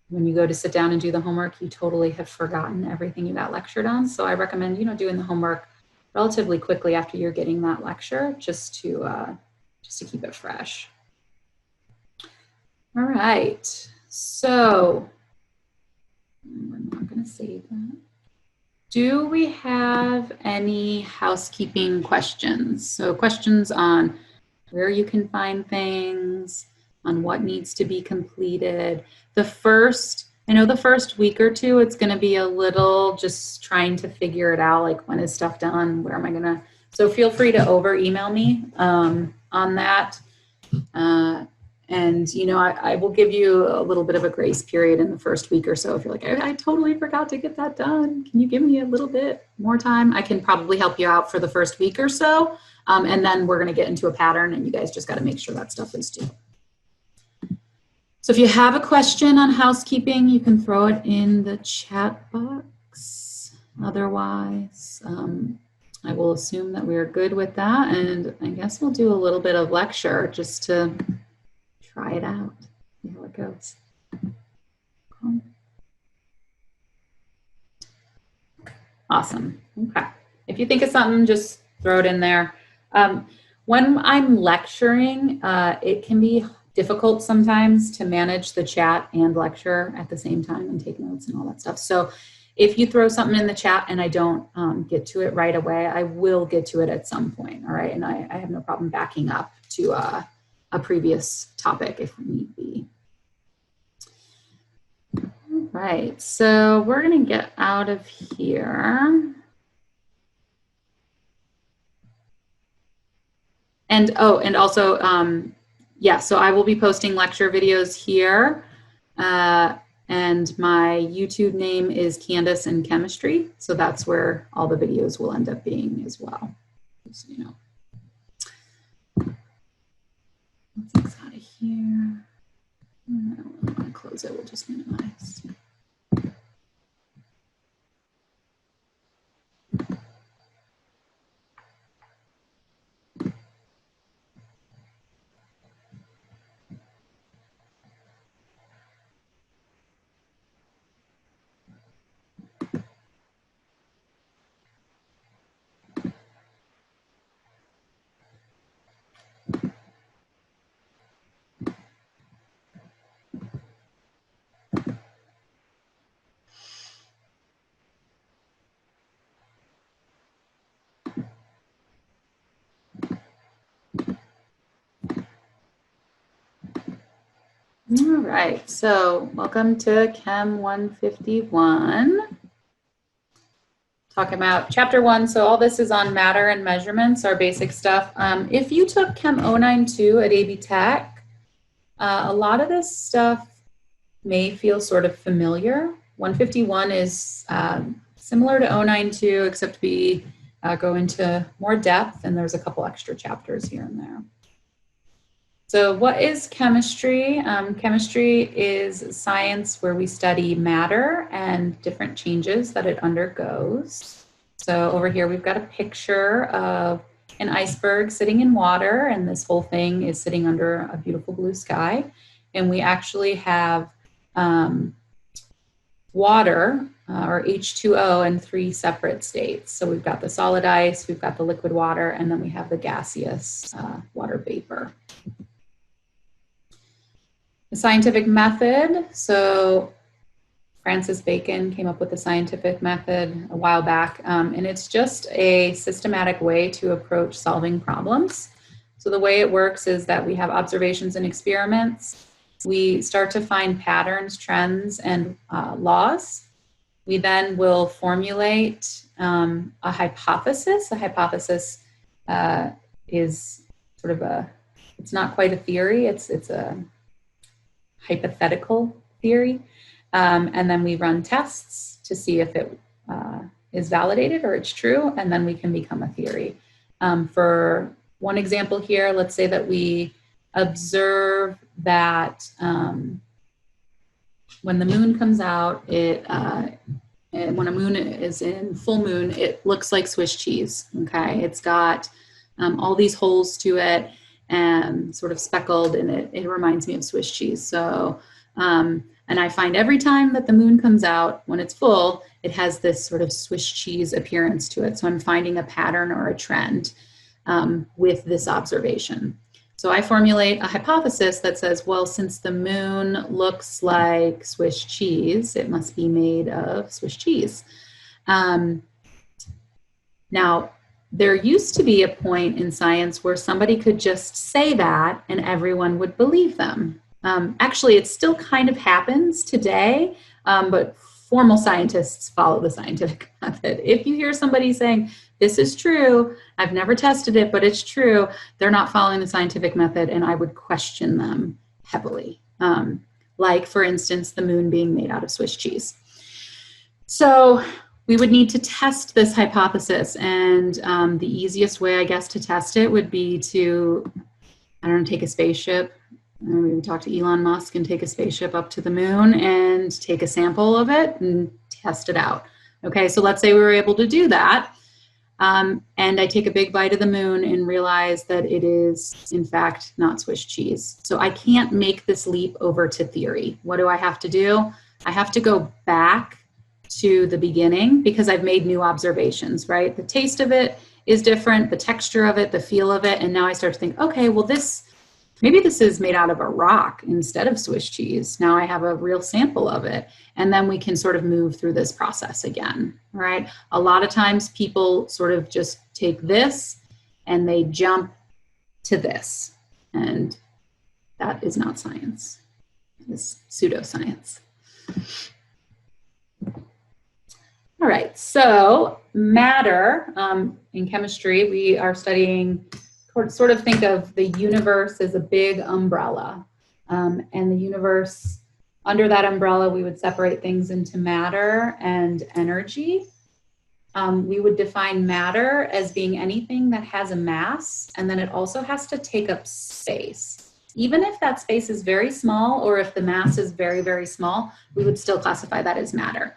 when you go to sit down and do the homework, you totally have forgotten everything you got lectured on. So I recommend, doing the homework relatively quickly after you're getting that lecture, just to keep it fresh. All right, so we're not going to save that. Do we have any housekeeping questions? So questions on where you can find things, on what needs to be completed. I know the first week or two, it's going to be a little just trying to figure it out, like when is stuff done, where am I going to, so feel free to email me on that. And, I will give you a little bit of a grace period in the first week or so. If you're like, I totally forgot to get that done. Can you give me a little bit more time? I can probably help you out for the first week or so. And then we're going to get into a pattern, and you guys just got to make sure that stuff is due. So if you have a question on housekeeping, you can throw it in the chat box. Otherwise, I will assume that we're good with that. And I guess we'll do a little bit of lecture just to try it out, see how it goes. Cool. Awesome. Okay. If you think of something, just throw it in there. When I'm lecturing, it can be difficult sometimes to manage the chat and lecture at the same time and take notes and all that stuff. So if you throw something in the chat and I don't get to it right away, I will get to it at some point, all right? And I have no problem backing up to a previous topic if need be. All right, so we're gonna get out of here. And also, yeah, so I will be posting lecture videos here. And my YouTube name is Candace in Chemistry. So that's where all the videos will end up being as well. So, Let's X out of here. I don't really want to close it, we'll just minimize. All right, so welcome to Chem 151. Talking about chapter 1, so all this is on matter and measurements, our basic stuff. If you took Chem 092 at AB Tech, a lot of this stuff may feel sort of familiar. 151 is similar to 092, except we go into more depth, and there's a couple extra chapters here and there. So what is chemistry? Chemistry is science where we study matter and different changes that it undergoes. So over here we've got a picture of an iceberg sitting in water, and this whole thing is sitting under a beautiful blue sky. And we actually have water, or H2O, in 3 separate states. So we've got the solid ice, we've got the liquid water, and then we have the gaseous water vapor. The scientific method, so Francis Bacon came up with the scientific method a while back, and it's just a systematic way to approach solving problems. So the way it works is that we have observations and experiments, we start to find patterns, trends, and laws. We then will formulate a hypothesis. A hypothesis is sort of it's not quite a theory, it's a hypothetical theory. And then we run tests to see if it is validated or it's true, and then we can become a theory. For one example here, let's say that we observe that when the moon comes out, and when a moon is in full moon, it looks like Swiss cheese, okay? It's got all these holes to it and sort of speckled, and it reminds me of Swiss cheese. So, and I find every time that the moon comes out, when it's full, it has this sort of Swiss cheese appearance to it. So I'm finding a pattern or a trend with this observation. So I formulate a hypothesis that says, well, since the moon looks like Swiss cheese, it must be made of Swiss cheese. Now, there used to be a point in science where somebody could just say that and everyone would believe them. Actually, it still kind of happens today, but formal scientists follow the scientific method. If you hear somebody saying, this is true, I've never tested it, but it's true, they're not following the scientific method, and I would question them heavily. Like, for instance, the moon being made out of Swiss cheese. So we would need to test this hypothesis, and the easiest way, I guess, to test it would be to, I don't know, take a spaceship. We would talk to Elon Musk and take a spaceship up to the moon and take a sample of it and test it out. Okay, so let's say we were able to do that. And I take a big bite of the moon and realize that it is, in fact, not Swiss cheese. So I can't make this leap over to theory. What do I have to do? I have to go back to the beginning because I've made new observations, right? The taste of it is different, the texture of it, the feel of it. And now I start to think, okay, well, maybe this is made out of a rock instead of Swiss cheese. Now I have a real sample of it. And then we can sort of move through this process again, right? A lot of times people sort of just take this and they jump to this. And that is not science. It's pseudoscience. All right, so matter, in chemistry, we are studying, sort of think of the universe as a big umbrella. And the universe, under that umbrella, we would separate things into matter and energy. We would define matter as being anything that has a mass, and then it also has to take up space. Even if that space is very small, or if the mass is very, very small, we would still classify that as matter.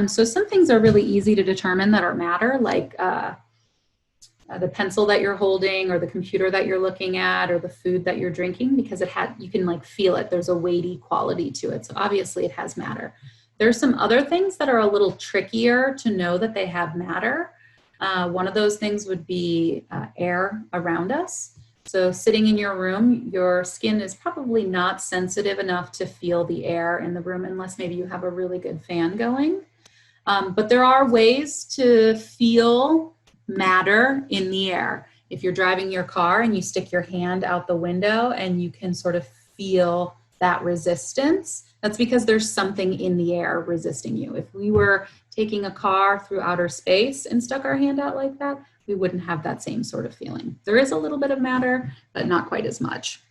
So some things are really easy to determine that are matter, like the pencil that you're holding, or the computer that you're looking at, or the food that you're drinking, because you can like feel it. There's a weighty quality to it. So obviously it has matter. There's some other things that are a little trickier to know that they have matter. One of those things would be air around us. So sitting in your room, your skin is probably not sensitive enough to feel the air in the room unless maybe you have a really good fan going. But there are ways to feel matter in the air. If you're driving your car and you stick your hand out the window and you can sort of feel that resistance, that's because there's something in the air resisting you. If we were taking a car through outer space and stuck our hand out like that, we wouldn't have that same sort of feeling. There is a little bit of matter, but not quite as much.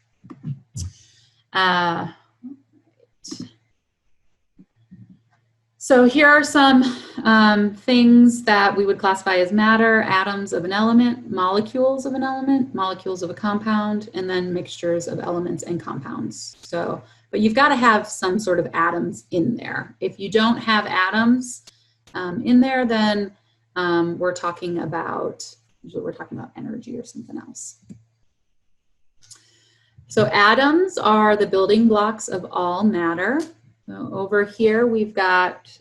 So here are some things that we would classify as matter: atoms of an element, molecules of an element, molecules of a compound, and then mixtures of elements and compounds. So, but you've got to have some sort of atoms in there. If you don't have atoms in there, then we're talking about energy or something else. So atoms are the building blocks of all matter. So over here, we've got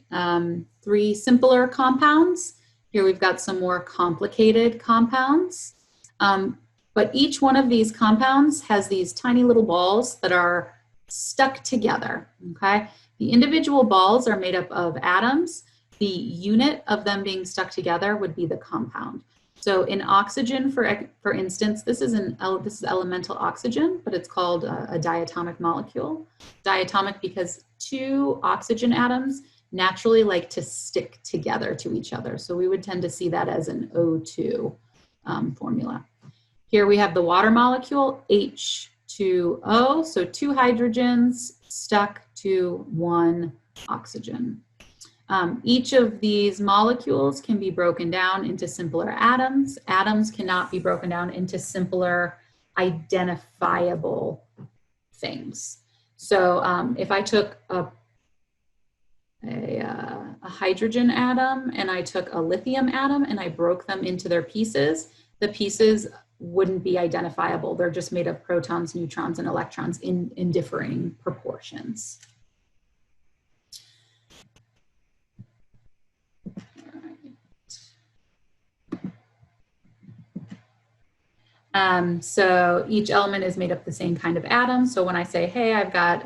3 simpler compounds. Here we've got some more complicated compounds. But each one of these compounds has these tiny little balls that are stuck together, okay? The individual balls are made up of atoms. The unit of them being stuck together would be the compound. So So in oxygen, for instance, this is elemental oxygen, but it's called a diatomic molecule. Diatomic because two oxygen atoms naturally like to stick together to each other. So we would tend to see that as an O2 formula. Here we have the water molecule, H2O, so two hydrogens stuck to one oxygen. Each of these molecules can be broken down into simpler atoms. Atoms cannot be broken down into simpler identifiable things. So if I took a hydrogen atom and I took a lithium atom and I broke them into their pieces, the pieces wouldn't be identifiable. They're just made of protons, neutrons, and electrons in differing proportions. So each element is made up the same kind of atom. So when I say, hey, I've got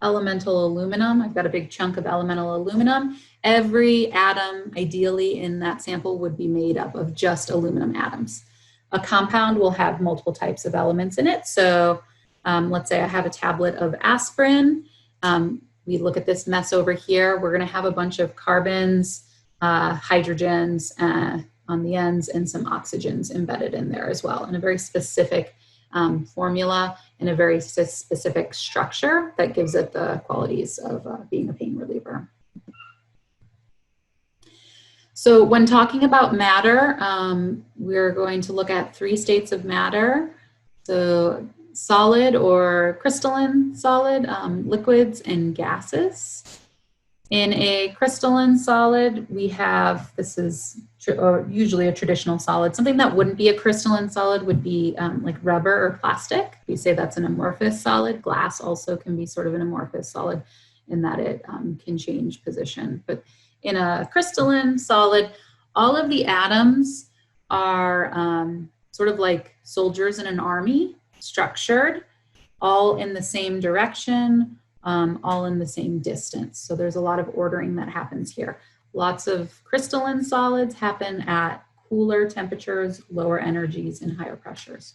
elemental aluminum, I've got a big chunk of elemental aluminum, every atom ideally in that sample would be made up of just aluminum atoms. A compound will have multiple types of elements in it. So let's say I have a tablet of aspirin. We look at this mess over here. We're going to have a bunch of carbons, hydrogens, on the ends, and some oxygens embedded in there as well, in a very specific formula and a very specific structure that gives it the qualities of being a pain reliever. So when talking about matter, we're going to look at three states of matter. So solid or crystalline solid, liquids, and gases. In a crystalline solid, we have, this is usually a traditional solid. Something that wouldn't be a crystalline solid would be like rubber or plastic. We say that's an amorphous solid. Glass also can be sort of an amorphous solid in that it can change position. But in a crystalline solid, all of the atoms are sort of like soldiers in an army, structured, all in the same direction, all in the same distance. So there's a lot of ordering that happens here. Lots of crystalline solids happen at cooler temperatures, lower energies, and higher pressures.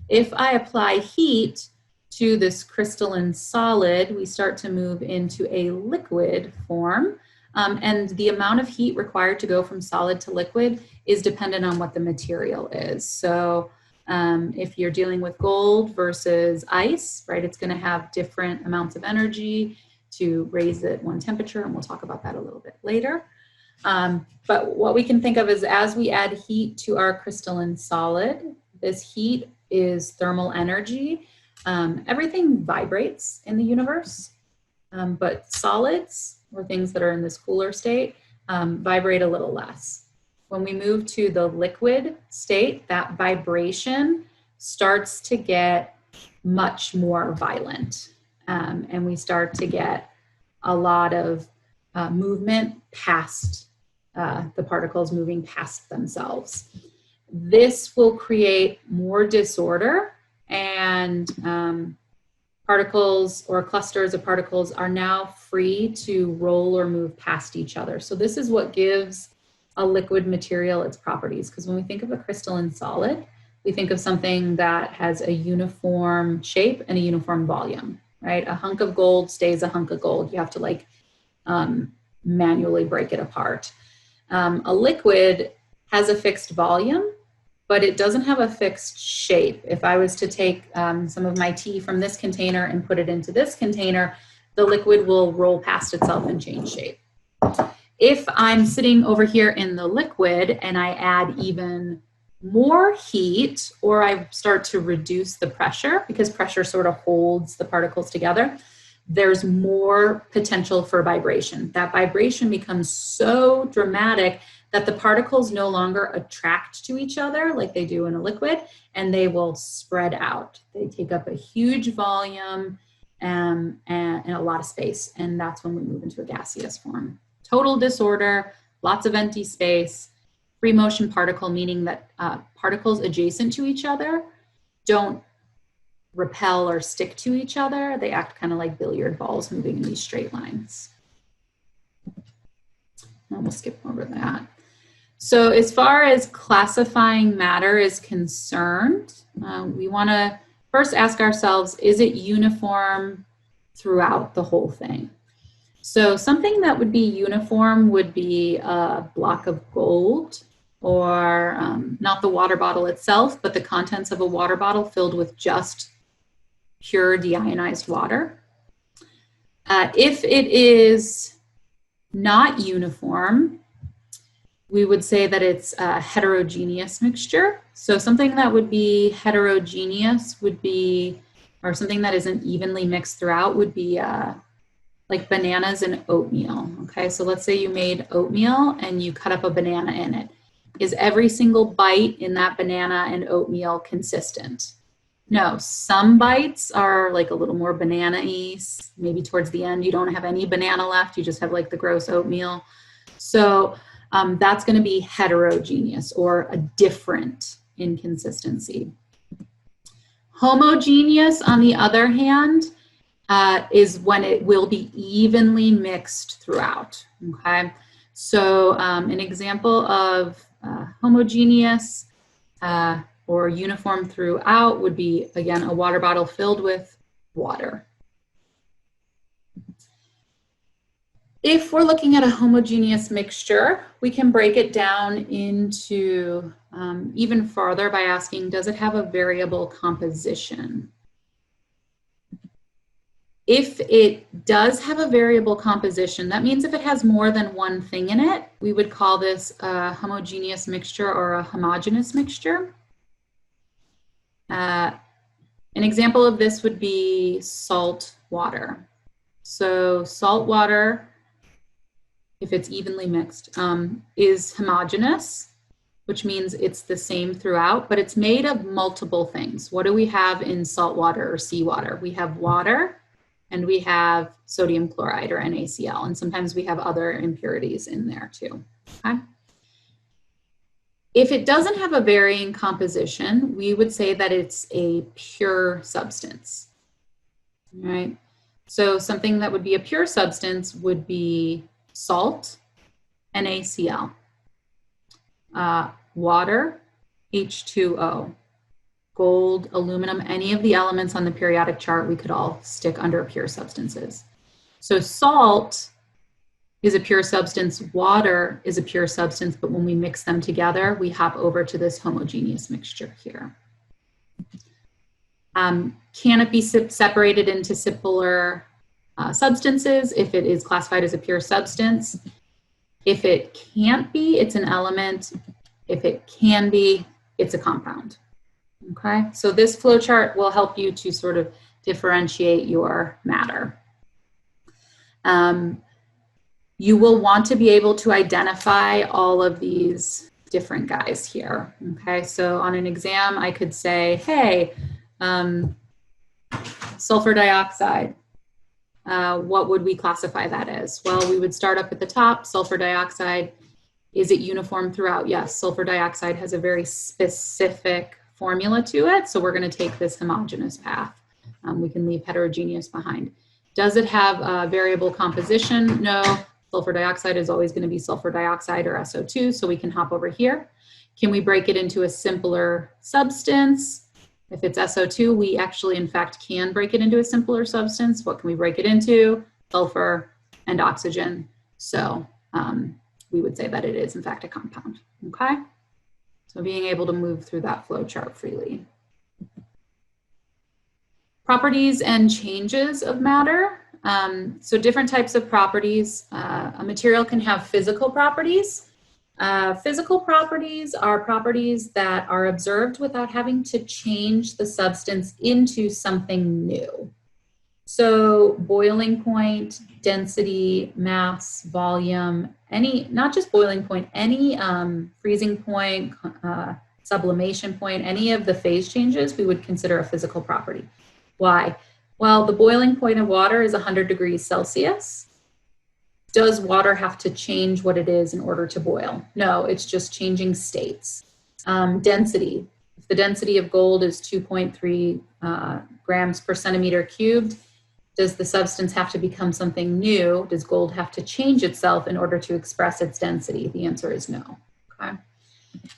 If I apply heat to this crystalline solid, we start to move into a liquid form. And the amount of heat required to go from solid to liquid is dependent on what the material is. So if you're dealing with gold versus ice, right, it's going to have different amounts of energy to raise it one temperature, and we'll talk about that a little bit later. But what we can think of is as we add heat to our crystalline solid, this heat is thermal energy. Everything vibrates in the universe, but solids, or things that are in this cooler state, vibrate a little less. When we move to the liquid state, that vibration starts to get much more violent. And we start to get a lot of movement past the particles moving past themselves. This will create more disorder, and particles or clusters of particles are now free to roll or move past each other. So this is what gives a liquid material its properties, because when we think of a crystalline solid, we think of something that has a uniform shape and a uniform volume, right? A hunk of gold stays a hunk of gold. You have to like manually break it apart. A liquid has a fixed volume, but it doesn't have a fixed shape. If I was to take some of my tea from this container and put it into this container, the liquid will roll past itself and change shape. If I'm sitting over here in the liquid and I add even more heat, or I start to reduce the pressure, because pressure sort of holds the particles together, there's more potential for vibration. That vibration becomes so dramatic that the particles no longer attract to each other like they do in a liquid, and they will spread out. They take up a huge volume and a lot of space, and that's when we move into a gaseous form. Total disorder, lots of empty space, free motion particle, meaning that particles adjacent to each other don't repel or stick to each other. They act kind of like billiard balls moving in these straight lines. And we'll skip over that. So as far as classifying matter is concerned, we want to first ask ourselves, is it uniform throughout the whole thing? So something that would be uniform would be a block of gold, or not the water bottle itself, but the contents of a water bottle filled with just pure deionized water. If it is not uniform, we would say that it's a heterogeneous mixture. So something that would be heterogeneous would be, or something that isn't evenly mixed throughout would be like bananas and oatmeal. Okay, so let's say you made oatmeal and you cut up a banana in it. Is every single bite in that banana and oatmeal consistent? No, some bites are like a little more banana-y. Maybe towards the end you don't have any banana left, you just have like the gross oatmeal. So that's going to be heterogeneous, or a different inconsistency. Homogeneous, on the other hand, is when it will be evenly mixed throughout. Okay, so an example of homogeneous or uniform throughout would be, again, a water bottle filled with water. If we're looking at a homogeneous mixture, we can break it down into even farther by asking, does it have a variable composition? If it does have a variable composition, that means if it has more than one thing in it, we would call this a homogeneous mixture or a homogeneous mixture. An example of this would be salt water. So salt water, if it's evenly mixed, is homogeneous, which means it's the same throughout, but it's made of multiple things. What do we have in salt water or seawater? We have water, and we have sodium chloride or NaCl, and sometimes we have other impurities in there too. Okay? If it doesn't have a varying composition, we would say that it's a pure substance. All right? So something that would be a pure substance would be salt, NaCl, water, H2O, gold, aluminum, any of the elements on the periodic chart we could all stick under pure substances. So salt is a pure substance, water is a pure substance, but when we mix them together, we hop over to this homogeneous mixture here. Can it be separated into simpler substances if it is classified as a pure substance? If it can't be, it's an element. If it can be, it's a compound. Okay, so this flowchart will help you to sort of differentiate your matter. You will want to be able to identify all of these different guys here. Okay, so on an exam, I could say, hey, sulfur dioxide. What would we classify that as? Well, we would start up at the top, sulfur dioxide. Is it uniform throughout? Yes, sulfur dioxide has a very specific formula to it, so we're going to take this homogeneous path. We can leave heterogeneous behind. Does it have a variable composition? No. Sulfur dioxide is always going to be sulfur dioxide or SO2, so we can hop over here. Can we break it into a simpler substance? If it's SO2, we actually, in fact, can break it into a simpler substance. What can we break it into? Sulfur and oxygen. So we would say that it is, in fact, a compound. Okay? So being able to move through that flow chart freely. Properties and changes of matter. So different types of properties. A material can have physical properties. Physical properties are properties that are observed without having to change the substance into something new. So boiling point, density, mass, volume, any, not just boiling point, any freezing point, sublimation point, any of the phase changes we would consider a physical property. Why? Well, the boiling point of water is 100 degrees Celsius. Does water have to change what it is in order to boil? No, it's just changing states. Density. If the density of gold is 2.3 grams per centimeter cubed, does the substance have to become something new? Does gold have to change itself in order to express its density? The answer is no. Okay.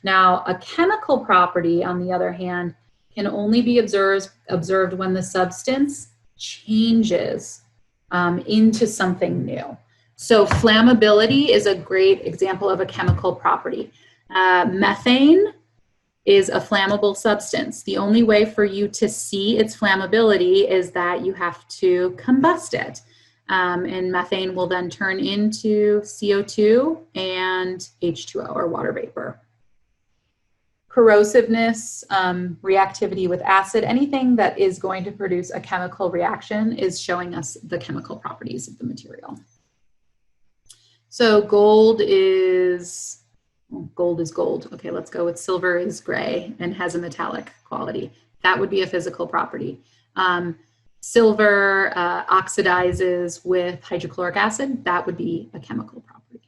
Now, a chemical property, on the other hand, can only be observed when the substance changes into something new. So flammability is a great example of a chemical property. Methane is a flammable substance. The only way for you to see its flammability is that you have to combust it. And methane will then turn into CO2 and H2O, or water vapor. Corrosiveness, reactivity with acid, anything that is going to produce a chemical reaction is showing us the chemical properties of the material. So gold is gold. Okay, let's go with silver is gray and has a metallic quality. That would be a physical property. Silver oxidizes with hydrochloric acid. That would be a chemical property.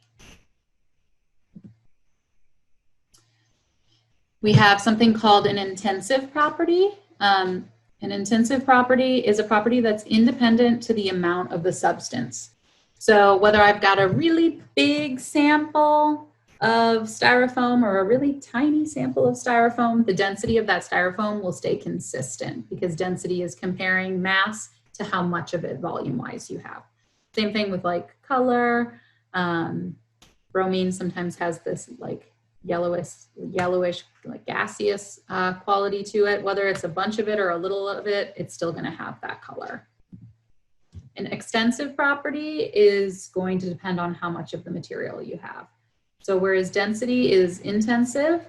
We have something called an intensive property. An intensive property is a property that's independent to the amount of the substance. So whether I've got a really big sample of styrofoam or a really tiny sample of styrofoam, the density of that styrofoam will stay consistent, because density is comparing mass to how much of it volume-wise you have. Same thing with like color. Bromine sometimes has this like yellowish like gaseous quality to it. Whether it's a bunch of it or a little of it, it's still going to have that color. An extensive property is going to depend on how much of the material you have. So whereas density is intensive,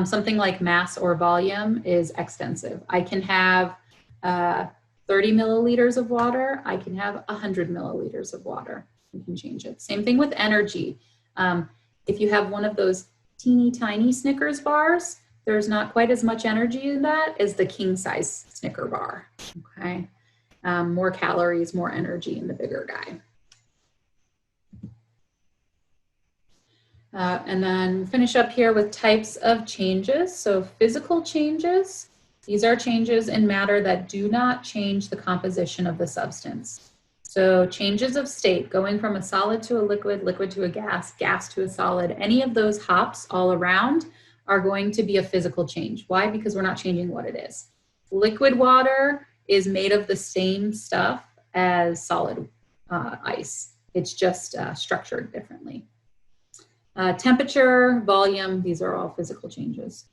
something like mass or volume is extensive. I can have 30 milliliters of water. I can have 100 milliliters of water. You can change it. Same thing with energy. If you have one of those teeny tiny Snickers bars, there's not quite as much energy in that as the king size Snicker bar. Okay. More calories, more energy in the bigger guy. And then finish up here with types of changes. So physical changes, these are changes in matter that do not change the composition of the substance. So changes of state, going from a solid to a liquid, liquid to a gas, gas to a solid, any of those hops all around are going to be a physical change. Why? Because we're not changing what it is. Liquid water is made of the same stuff as solid ice. It's just structured differently. Temperature, volume, these are all physical changes.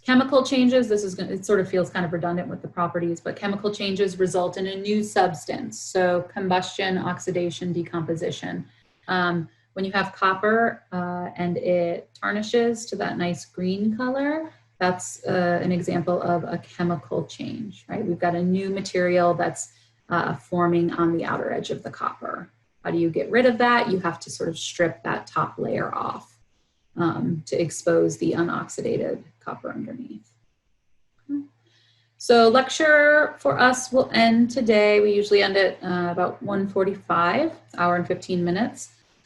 Chemical changes, it sort of feels kind of redundant with the properties, but chemical changes result in a new substance. So combustion, oxidation, decomposition. When you have copper and it tarnishes to that nice green color, that's an example of a chemical change, right? We've got a new material that's forming on the outer edge of the copper. How do you get rid of that? You have to sort of strip that top layer off to expose the unoxidated copper underneath. Okay. So lecture for us will end today. We usually end at about 1:45, hour and 15 minutes.